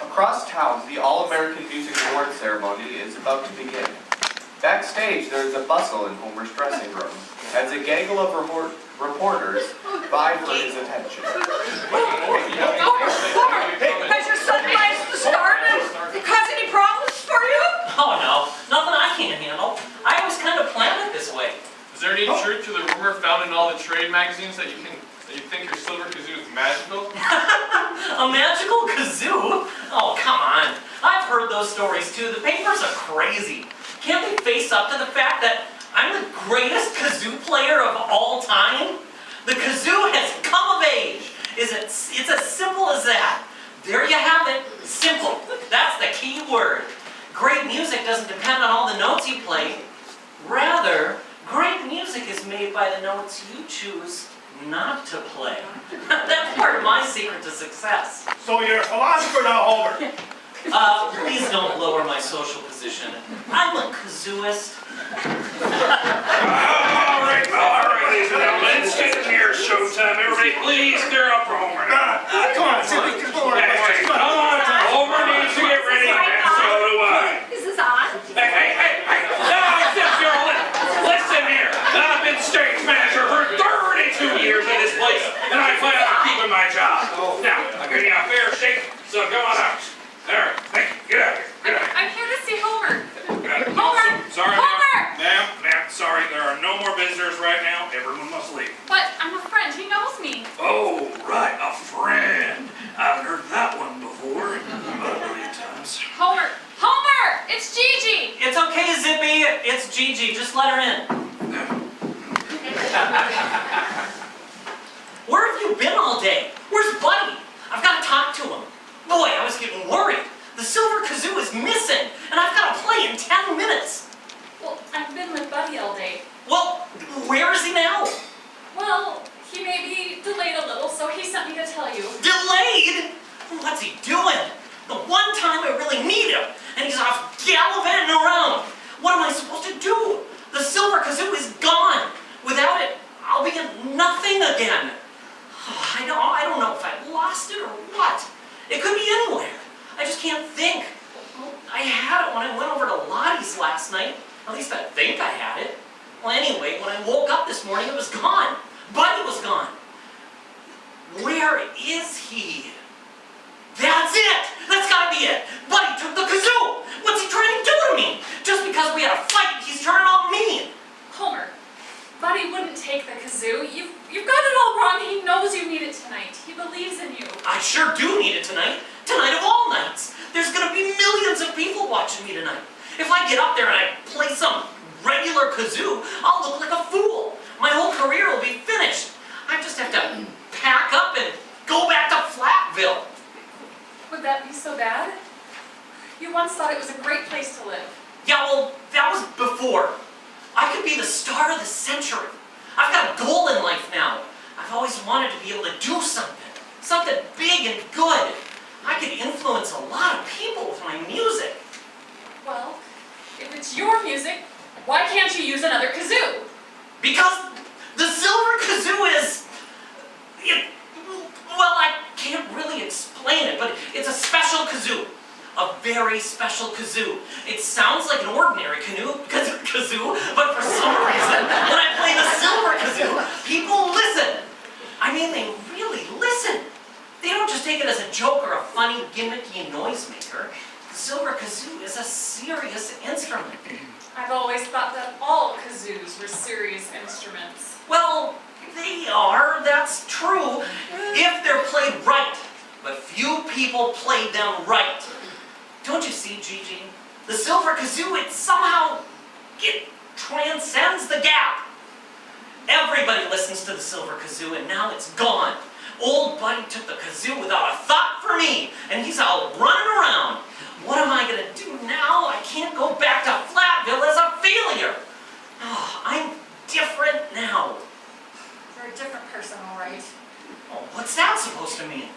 Across town, the All-American Music Award ceremony is about to begin. Backstage, there is a bustle in Homer's dressing room, as a gaggle of reporters vie for his attention. Has your son managed to start it? Cause any problems for you? Oh no, nothing I can't handle. I always kind of planned it this way. Is there any truth to the rumor found in all the trade magazines that you think your silver kazoo is magical? A magical kazoo? Oh, come on. I've heard those stories too. The papers are crazy. Can't they face up to the fact that I'm the greatest kazoo player of all time? The kazoo has come of age. It's as simple as that. There you have it. Simple. That's the key word. Great music doesn't depend on all the notes you play. Rather, great music is made by the notes you choose not to play. That's part of my secret to success. So you're a philosopher now, Homer. Please don't lower my social position. I'm a kazooist. All right, ladies and gentlemen, let's get in here. Showtime. Everybody, please clear up for Homer. Come on, Timmy. Come on. Come on. Homer needs to get ready, and so do I. Is this on? Hey. Now, listen here. I've been stage manager for 32 years in this place, and I plan on keeping my job. Now, I'll give you a fair shake, so come on out. All right, thank you. Get out of here. I'm here to see Homer. Homer! Sorry, Homer! ma'am, sorry, there are no more visitors right now. Everyone must leave. But I'm a friend. He knows me. Oh, It's Gigi. Just let her in. Where have you been all day? Where's Buddy? I've got to talk to him. Boy, I was getting worried. The silver kazoo is missing, and I've got to play in 10 minutes. Well, I've been with Buddy all day. Well, where is he now? Well, he may be delayed a little, so he sent me to tell you. Delayed? What's he doing? The one time I really need him, and he's off gallivanting around. What am I supposed to do? The silver kazoo is gone. Without it, I'll be in nothing again. I don't know if I lost it or what. It could be anywhere. I just can't think. Well, I had it when I went over to Lottie's last night. At least I think I had it. Well, anyway, when I woke up this morning, it was gone. Buddy was gone. Where is he? That's it! That's gotta be it! Buddy took the kazoo! What's he trying to do to me? Just because we had a fight, he's turning on me! Homer, Buddy wouldn't take the kazoo. You've got it all wrong. He knows you need it tonight. He believes in you. I sure do need it tonight. Tonight of all nights. There's gonna be millions of people watching me tonight. If I get up there and I play some regular kazoo, I'll look like a fool. My whole career will be finished. I just have to pack up and go back to Flatville. Would that be so bad? You once thought it was a great place to live. Yeah, well, that was before. I could be the star of the century. I've got a goal in life now. I've always wanted to be able to do something big and good. I could influence a lot of people with my music. Well, if it's your music, why can't you use another kazoo? Because the silver kazoo is... well, I can't really explain it, but it's a special kazoo. A very special kazoo. It sounds like an ordinary kazoo, but for some reason, when I play the silver kazoo, people listen. I mean, they really listen. They don't just take it as a joke or a funny, gimmicky noisemaker. The silver kazoo is a serious instrument. I've always thought that all kazoos were serious instruments. Well, they are, that's true, if they're played right. But few people play them right. Don't you see, Gigi? The silver kazoo, it transcends the gap. Everybody listens to the silver kazoo, and now it's gone. Old Buddy took the kazoo without a thought for me, and he's out running around. What am I gonna do now? I can't go back to Flatville as a failure. Oh, I'm different now. You're a different person, all right. Oh, what's that supposed to mean?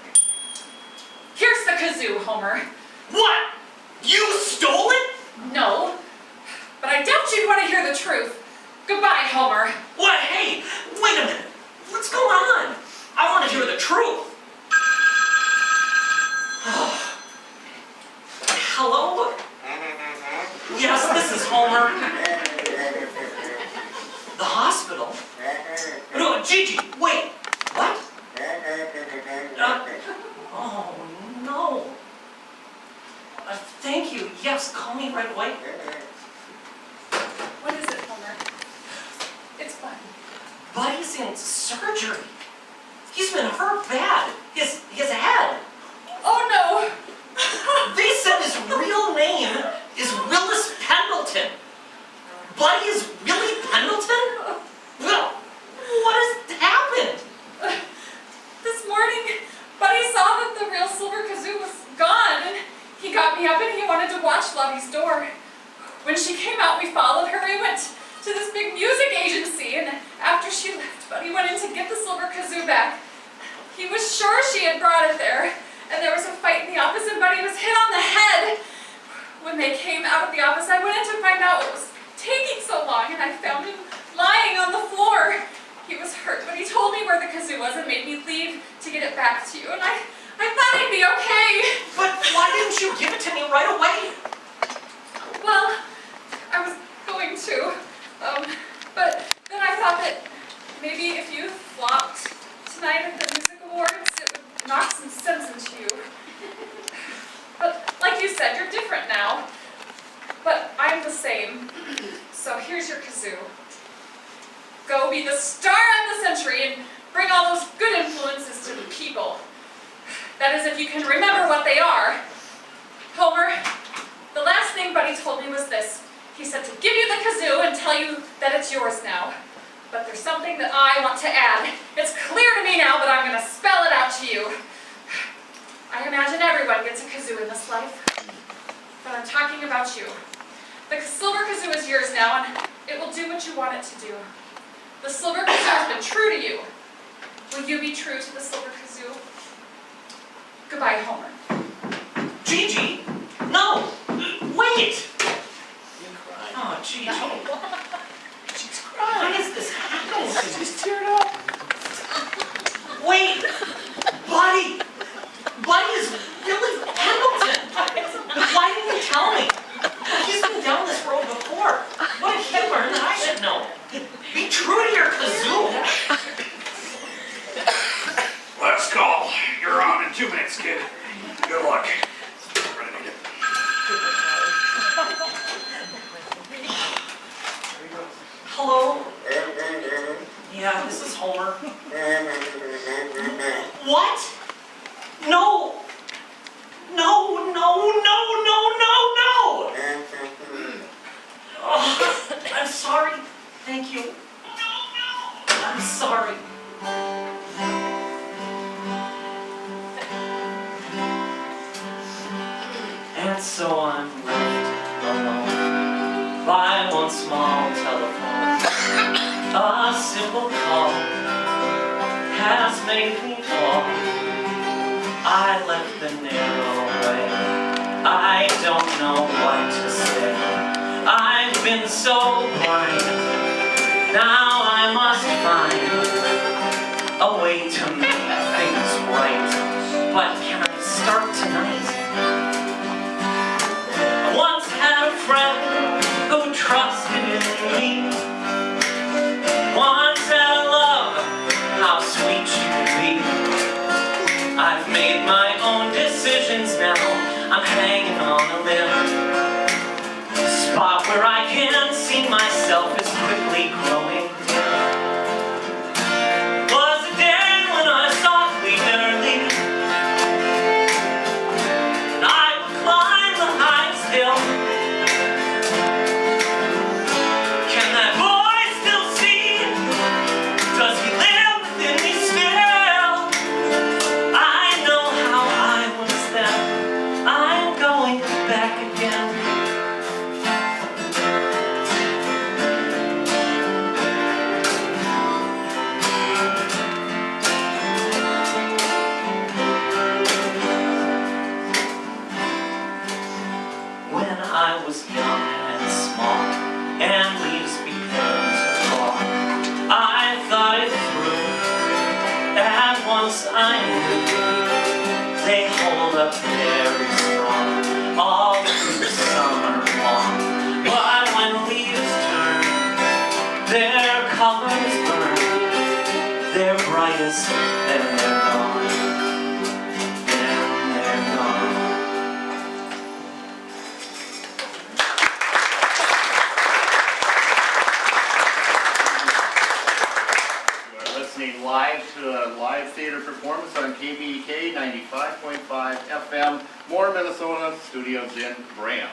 Here's the kazoo, Homer. What? You stole it? No, but I doubt you'd want to hear the truth. Goodbye, Homer. What? Hey, wait a minute. What's going on? I want to hear the truth. Hello? Yes, this is Homer. The hospital? No, Gigi, wait. What? Oh, no. Thank you. Yes, call me right away. What is it, Homer? It's Buddy. Buddy's in surgery. He's been hurt bad. His head. Oh, no. They said his real name is Willis Pendleton. Buddy is Willie Pendleton? Well, what has happened? This morning, Buddy saw that the real silver kazoo was gone, and he got me up and he wanted to watch Lottie's door. When she came out, we followed her. We went to this big music agency, and after she left, Buddy went in to get the silver kazoo back. He was sure she had brought it there, and there was a fight in the office, and Buddy was hit on the head. When they came out of the office, I went in to find out what was taking so long, and I found him lying on the floor. He was hurt, but he told me where the kazoo was and made me leave to get it back to you, and I thought I'd be okay. But why didn't you give it to me right away? Well, I was going to, but then I thought that maybe if you flopped tonight at the music awards, it would knock some sense into you. But like you said, you're different now. But I'm the same. So here's your kazoo. Go be the star of the century and bring all those good influences to the people. That is, if you can remember what they are. Homer, the last thing Buddy told me was this. He said to give you the kazoo and tell you that it's yours now. But there's something that I want to add. It's clear to me now, but I'm going to spell it out to you. I imagine everyone gets a kazoo in this life. But I'm talking about you. The silver kazoo is yours now, and it will do what you want it to do. The silver kazoo has been true to you. Will you be true to the silver kazoo? Goodbye, Homer. Gigi? No! Wait! You cry. Oh, Gigi. She's crying. Why is this happening? She's teared up. Wait! Buddy! Buddy is Billy Pendleton! Why didn't you tell me? He's been down this road before. What did he learn that I should know? Be true to your kazoo! Last call. You're on in 2 minutes, kid. Good luck. Hello? Yeah, this is Homer. What? No! No, no, no, no, no, no! Oh, I'm sorry. Thank you. I'm sorry. And so I'm left alone by one small telephone. A simple call has made me fall. I left the narrow way. I don't know what to say. I've been so blind. Now I must find a way to make things right. But can I start tonight? I once had a friend who trusted in me. Once had a love, how sweet she could be. I've made my own decisions now. I'm hanging on a limb. The spot where I can see myself is quickly growing dim. Was a day when I softly dare leave, and I would climb the highest hill. Can that boy still see? Does he live within me still? I know how I was then. I'm going back again. When I was young and small, and leaves began to fall, I thought it through, and once I knew they hold up very strong all through the summer long. But when leaves turn, their colors burn, they're brightest, then they're gone, then they're gone. You are listening live to a live theater performance on KBEK 95.5 FM, Moore, Minnesota, studios in Braham.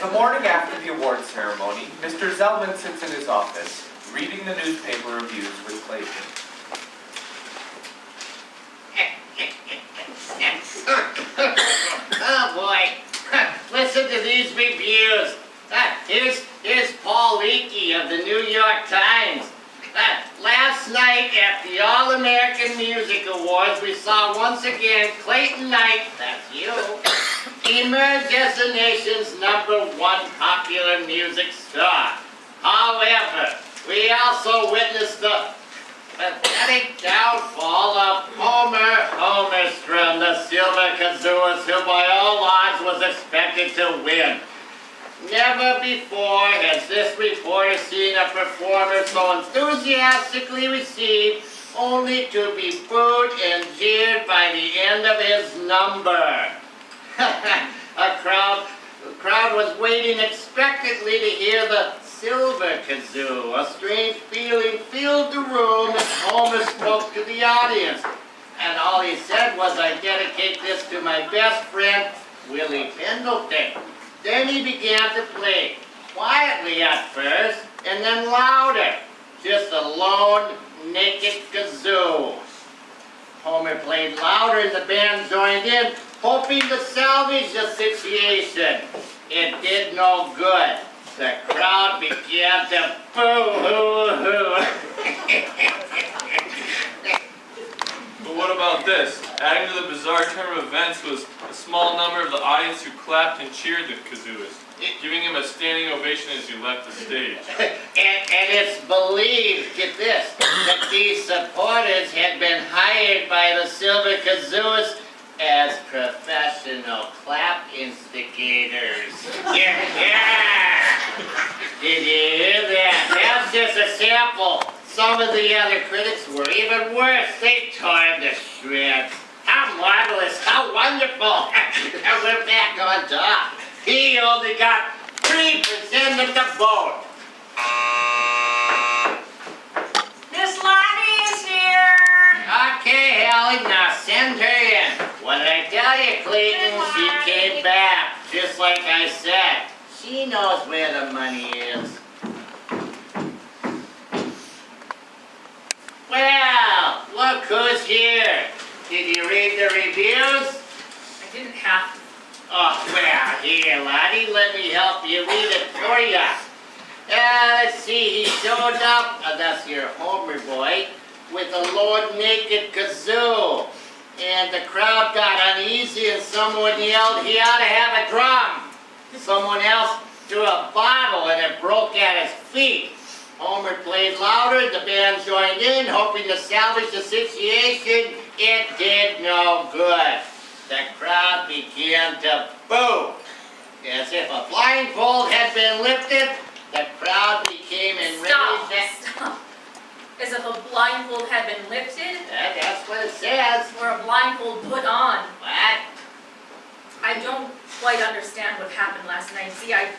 The morning after the award ceremony, Mr. Zellman sits in his office, reading the newspaper reviews with Clayton. Oh boy, listen to these reviews. Here's Paul Leakey of the New York Times. Last night at the All-American Music Awards, we saw once again Clayton Knight, that's you, emerge as the nation's #1 popular music star. However, we also witnessed the pathetic downfall of Homer Homerstrom, the silver kazooist who by all odds was expected to win. Never before has this reporter seen a performer so enthusiastically received, only to be booed and jeered by the end of his number. The crowd was waiting expectantly to hear the silver kazoo. A strange feeling filled the room as Homer spoke to the audience. And all he said was, "I dedicate this to my best friend, Willie Pendleton." Then he began to play, quietly at first, and then louder. Just a lone, naked kazoo. Homer played louder and the band joined in, hoping to salvage the situation. It did no good. The crowd began to boo-hoo-hoo. But what about this? Adding to the bizarre turn of events was a small number of the audience who clapped and cheered the kazooist, giving him a standing ovation as he left the stage. And it's believed, get this, that these supporters had been hired by the Silver Kazooist as professional clap instigators. Yeah! Did you hear that? That's just a sample. Some of the other critics were even worse. They tore him to shreds. How marvelous, how wonderful. And we're back on top. He only got 3% of the vote. Miss Lottie is here. Okay, Helen, now send her in. What did I tell you, Clayton? She came back, just like I said. She knows where the money is. Well, look who's here. Did you read the reviews? I didn't have to. Oh, well, here, Lottie, let me help you read it for you. Let's see, he showed up, that's your Homer boy, with a lone naked kazoo. And the crowd got uneasy and someone yelled he ought to have a drum. Someone else threw a bottle and it broke at his feet. Homer played louder, the band joined in, hoping to salvage the situation. It did no good. The crowd began to boo. As if a blindfold had been lifted, the crowd became enraged. Stop. As if a blindfold had been lifted, That's what it says. or a blindfold put on. What? I don't quite understand what happened last night. See, I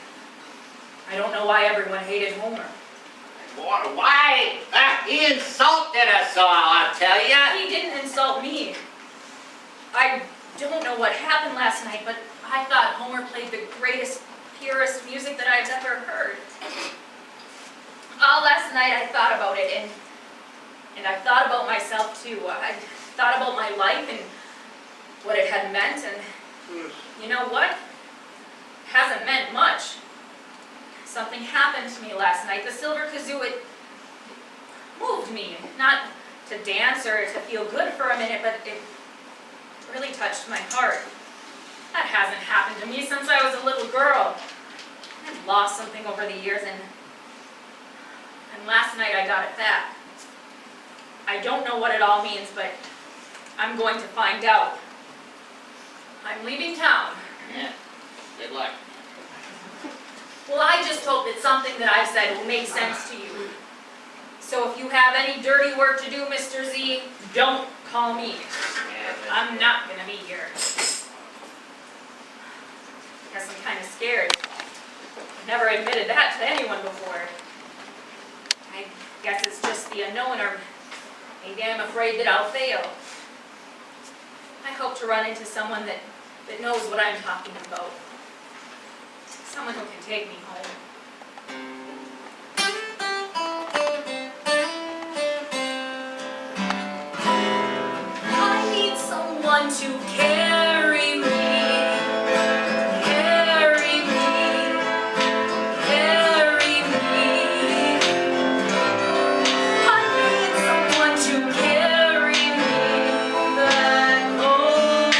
don't know why everyone hated Homer. Why? He insulted us all, I'll tell ya. He didn't insult me. I don't know what happened last night, but I thought Homer played the greatest, purest music that I've ever heard. All last night I thought about it, and I thought about myself too. I thought about my life and what it had meant, and you know what? It hasn't meant much. Something happened to me last night. The Silver Kazoo, it moved me. Not to dance or to feel good for a minute, but it really touched my heart. That hasn't happened to me since I was a little girl. I've lost something over the years, and last night I got it back. I don't know what it all means, but I'm going to find out. I'm leaving town. Yeah, good luck. Well, I just hope that something that I've said will make sense to you. So if you have any dirty work to do, Mr. Z, don't call me. I'm not gonna be here. Guess I'm kind of scared. I've never admitted that to anyone before. I guess it's just the unknown, or maybe I'm afraid that I'll fail. I hope to run into someone that knows what I'm talking about. Someone who can take me home. I need someone to carry me, carry me, carry me. I need someone to carry me back home.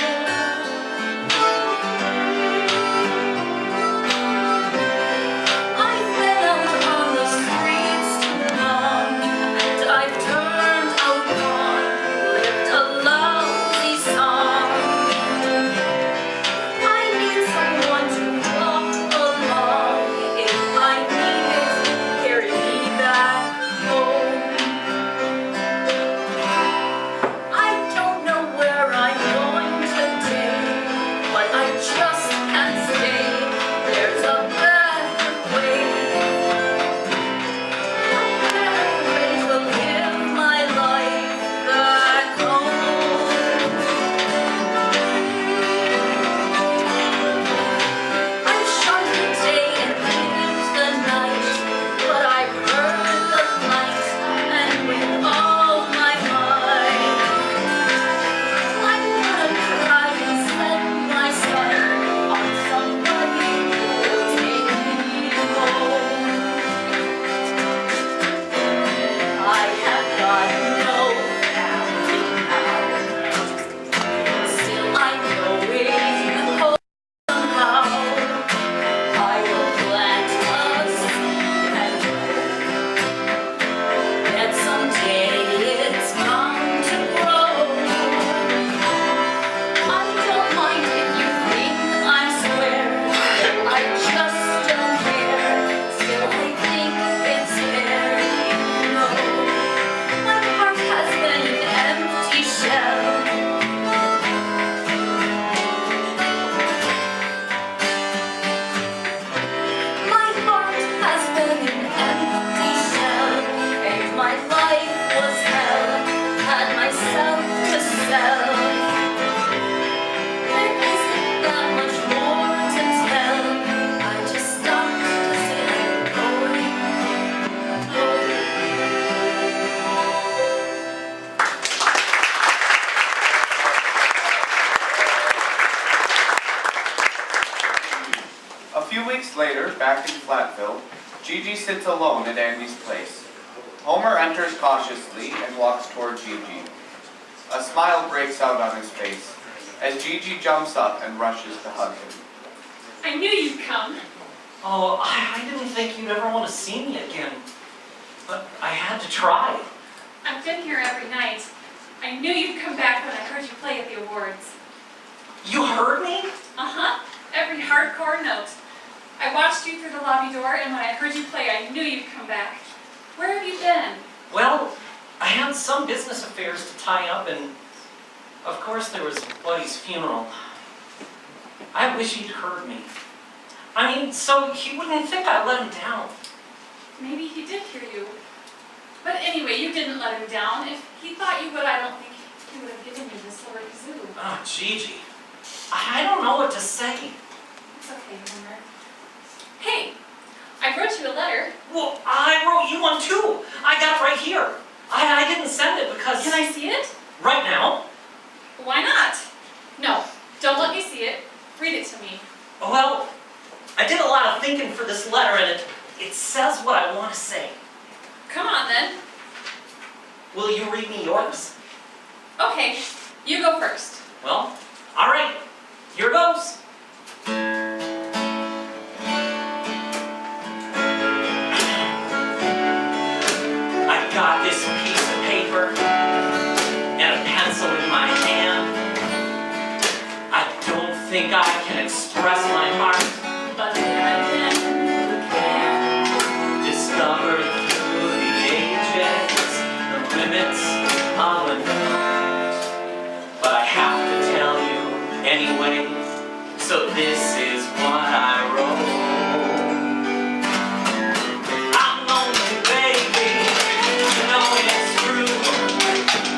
weeks later, back in Flatville, Gigi sits alone at Andy's place. Homer enters cautiously and walks toward Gigi. A smile breaks out on his face as Gigi jumps up and rushes to hug him. I knew you'd come. Oh, I didn't think you'd ever want to see me again. But I had to try. I've been here every night. I knew you'd come back when I heard you play at the awards. You heard me? Uh-huh, every hardcore note. I watched you through the lobby door, and when I heard you play, I knew you'd come back. Where have you been? Well, I had some business affairs to tie up, and of course there was Buddy's funeral. I wish he'd heard me. I mean, so he wouldn't think I let him down. Maybe he did hear you. But anyway, you didn't let him down. If he thought you would, I don't think he would have given you this silver kazoo. Oh, Gigi. I don't know what to say. It's okay, Homer. Hey, I wrote you a letter. Well, I wrote you one too. I got it right here. I didn't send it because... Can I see it? Right now? Why not? No, don't let me see it. Read it to me. Well, I did a lot of thinking for this letter, and it says what I want to say. Come on, then. Will you read me yours? Okay, you go first. Well, all right. Here goes. I got this piece of paper and a pencil in my hand. I don't think I can express my heart, But then you can. discovered through the ages the limits of a note. But I have to tell you anyway, so this is what I wrote. I'm lonely, baby, you know it's true.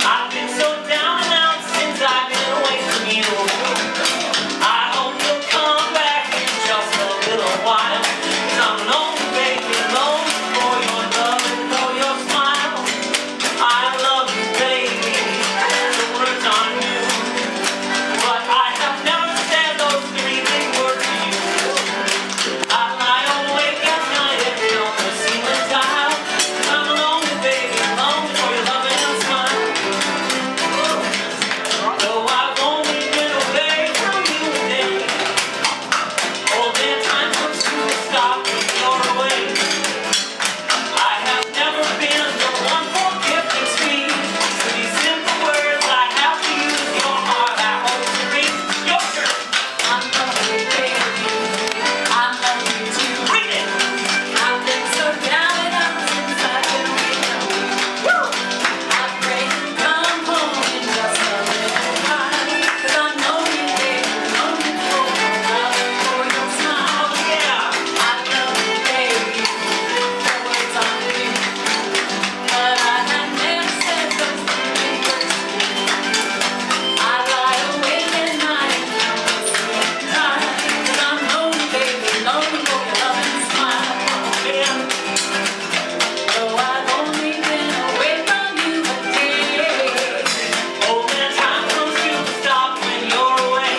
I've been so down and out since I've been away from you. I hope you'll come back in just a little while. 'Cause I'm lonely, baby, lonely for your love and for your smile. I love you, baby, the words on you. But I have never said those three big words to you. I lie awake at night and count the ceiling tile. 'Cause I'm lonely, baby, lonely for your love and smile. Though I've only been away from you a day, oh, there time comes to stop when you're away. I have never been the one for gifting speed. So these simple words I have to use your heart. I hope to read your shirt. I'm lonely, baby. I'm lonely too. Read it. I've been so down and out since I've been with you. I pray you come home in just a little time. 'Cause I'm lonely, baby, lonely for your love and for your smile. Oh, yeah. I love you, baby, the words on you. But I have never said those three words to you. I lie awake at night and count the ceiling time. 'Cause I'm lonely, baby, lonely for your love and smile. Man, Though I've only been away from you a day. oh, there time comes to stop when you're away.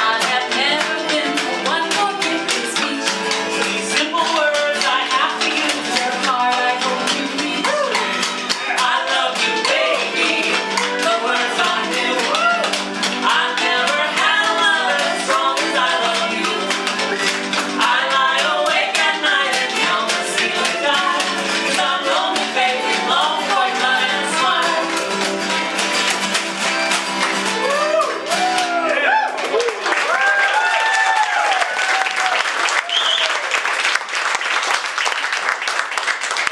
I have never been the one for gifting speech. So these simple words I have to use. Your heart I hope you reach. I love you, baby, the words on you. I've never had a love as strong as I love you. I lie awake at night and count the ceiling tile. 'Cause I'm lonely, baby, long for your love and smile.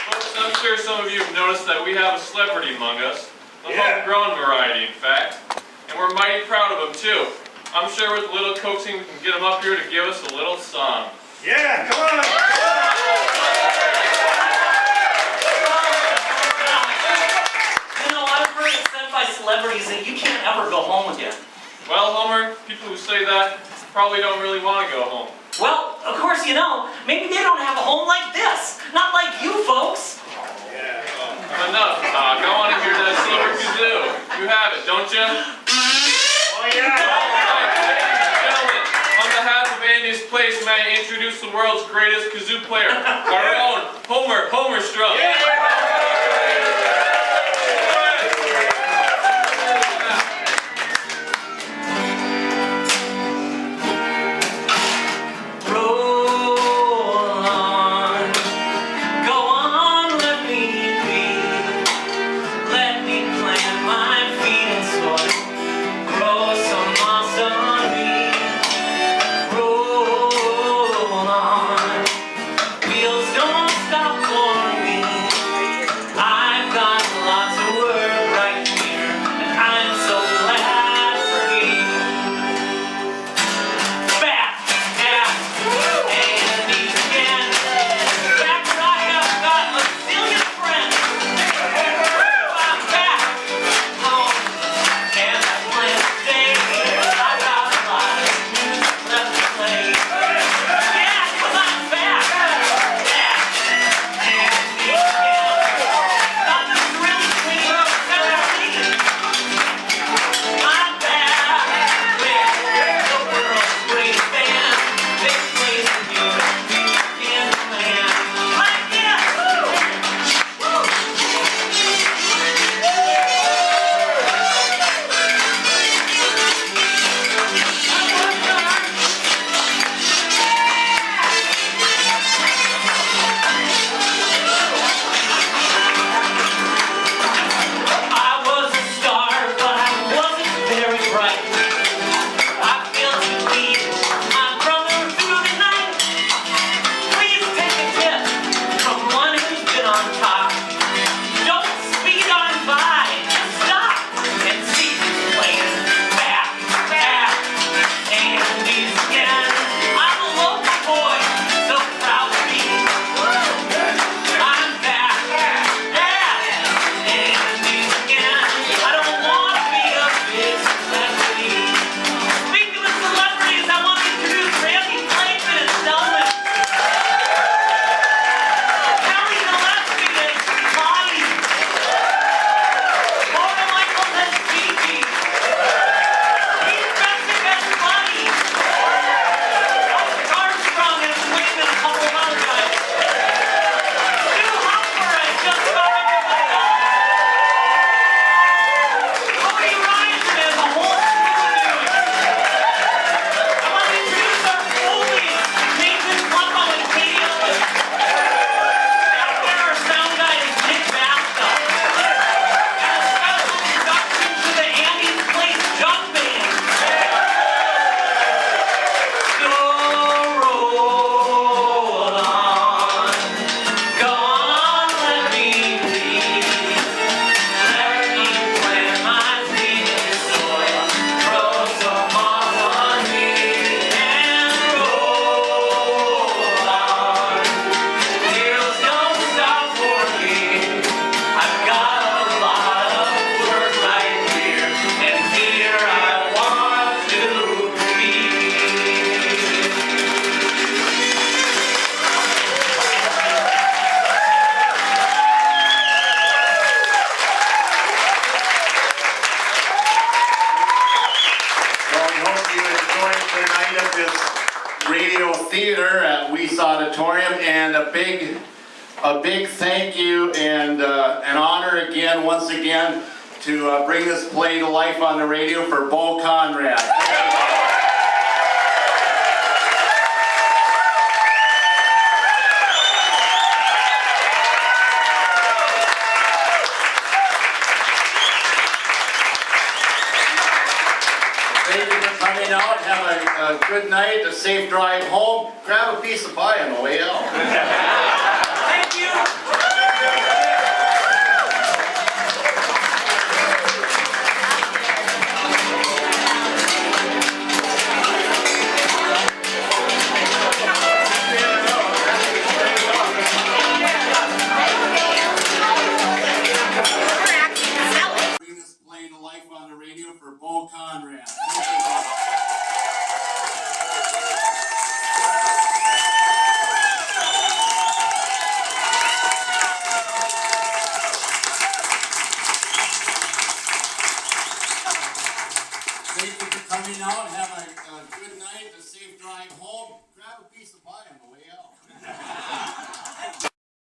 Folks, I'm sure some of you have noticed that we have a celebrity among us, a Yeah. homegrown variety, in fact, and we're mighty proud of him too. I'm sure with a little coaxing we can get him up here to give us a little song. Yeah, come on. You know, I've heard it said by celebrities that you can't ever go home again. Well, Homer, people who say that probably don't really want to go home. Well, of course, you know, maybe they don't have a home like this. Not like you folks. Enough talk. I want to hear that silver kazoo. You have it, don't you? Oh, yeah. All right, ladies and gentlemen, on behalf of Andy's Place, may I introduce the world's greatest kazoo player, our own Homer Strum. Theater at Weiss Auditorium, and a big thank you and an honor again, once again, to bring this play to life on the radio for Bo Conrad. Thank you for coming out. Have a good night, a safe drive home. Grab a piece of pie on the way out. Thank you. Bring this play to life on the radio for Bo Conrad. Thank you for coming out. Have a good night, a safe drive home. Grab a piece of pie on the way out.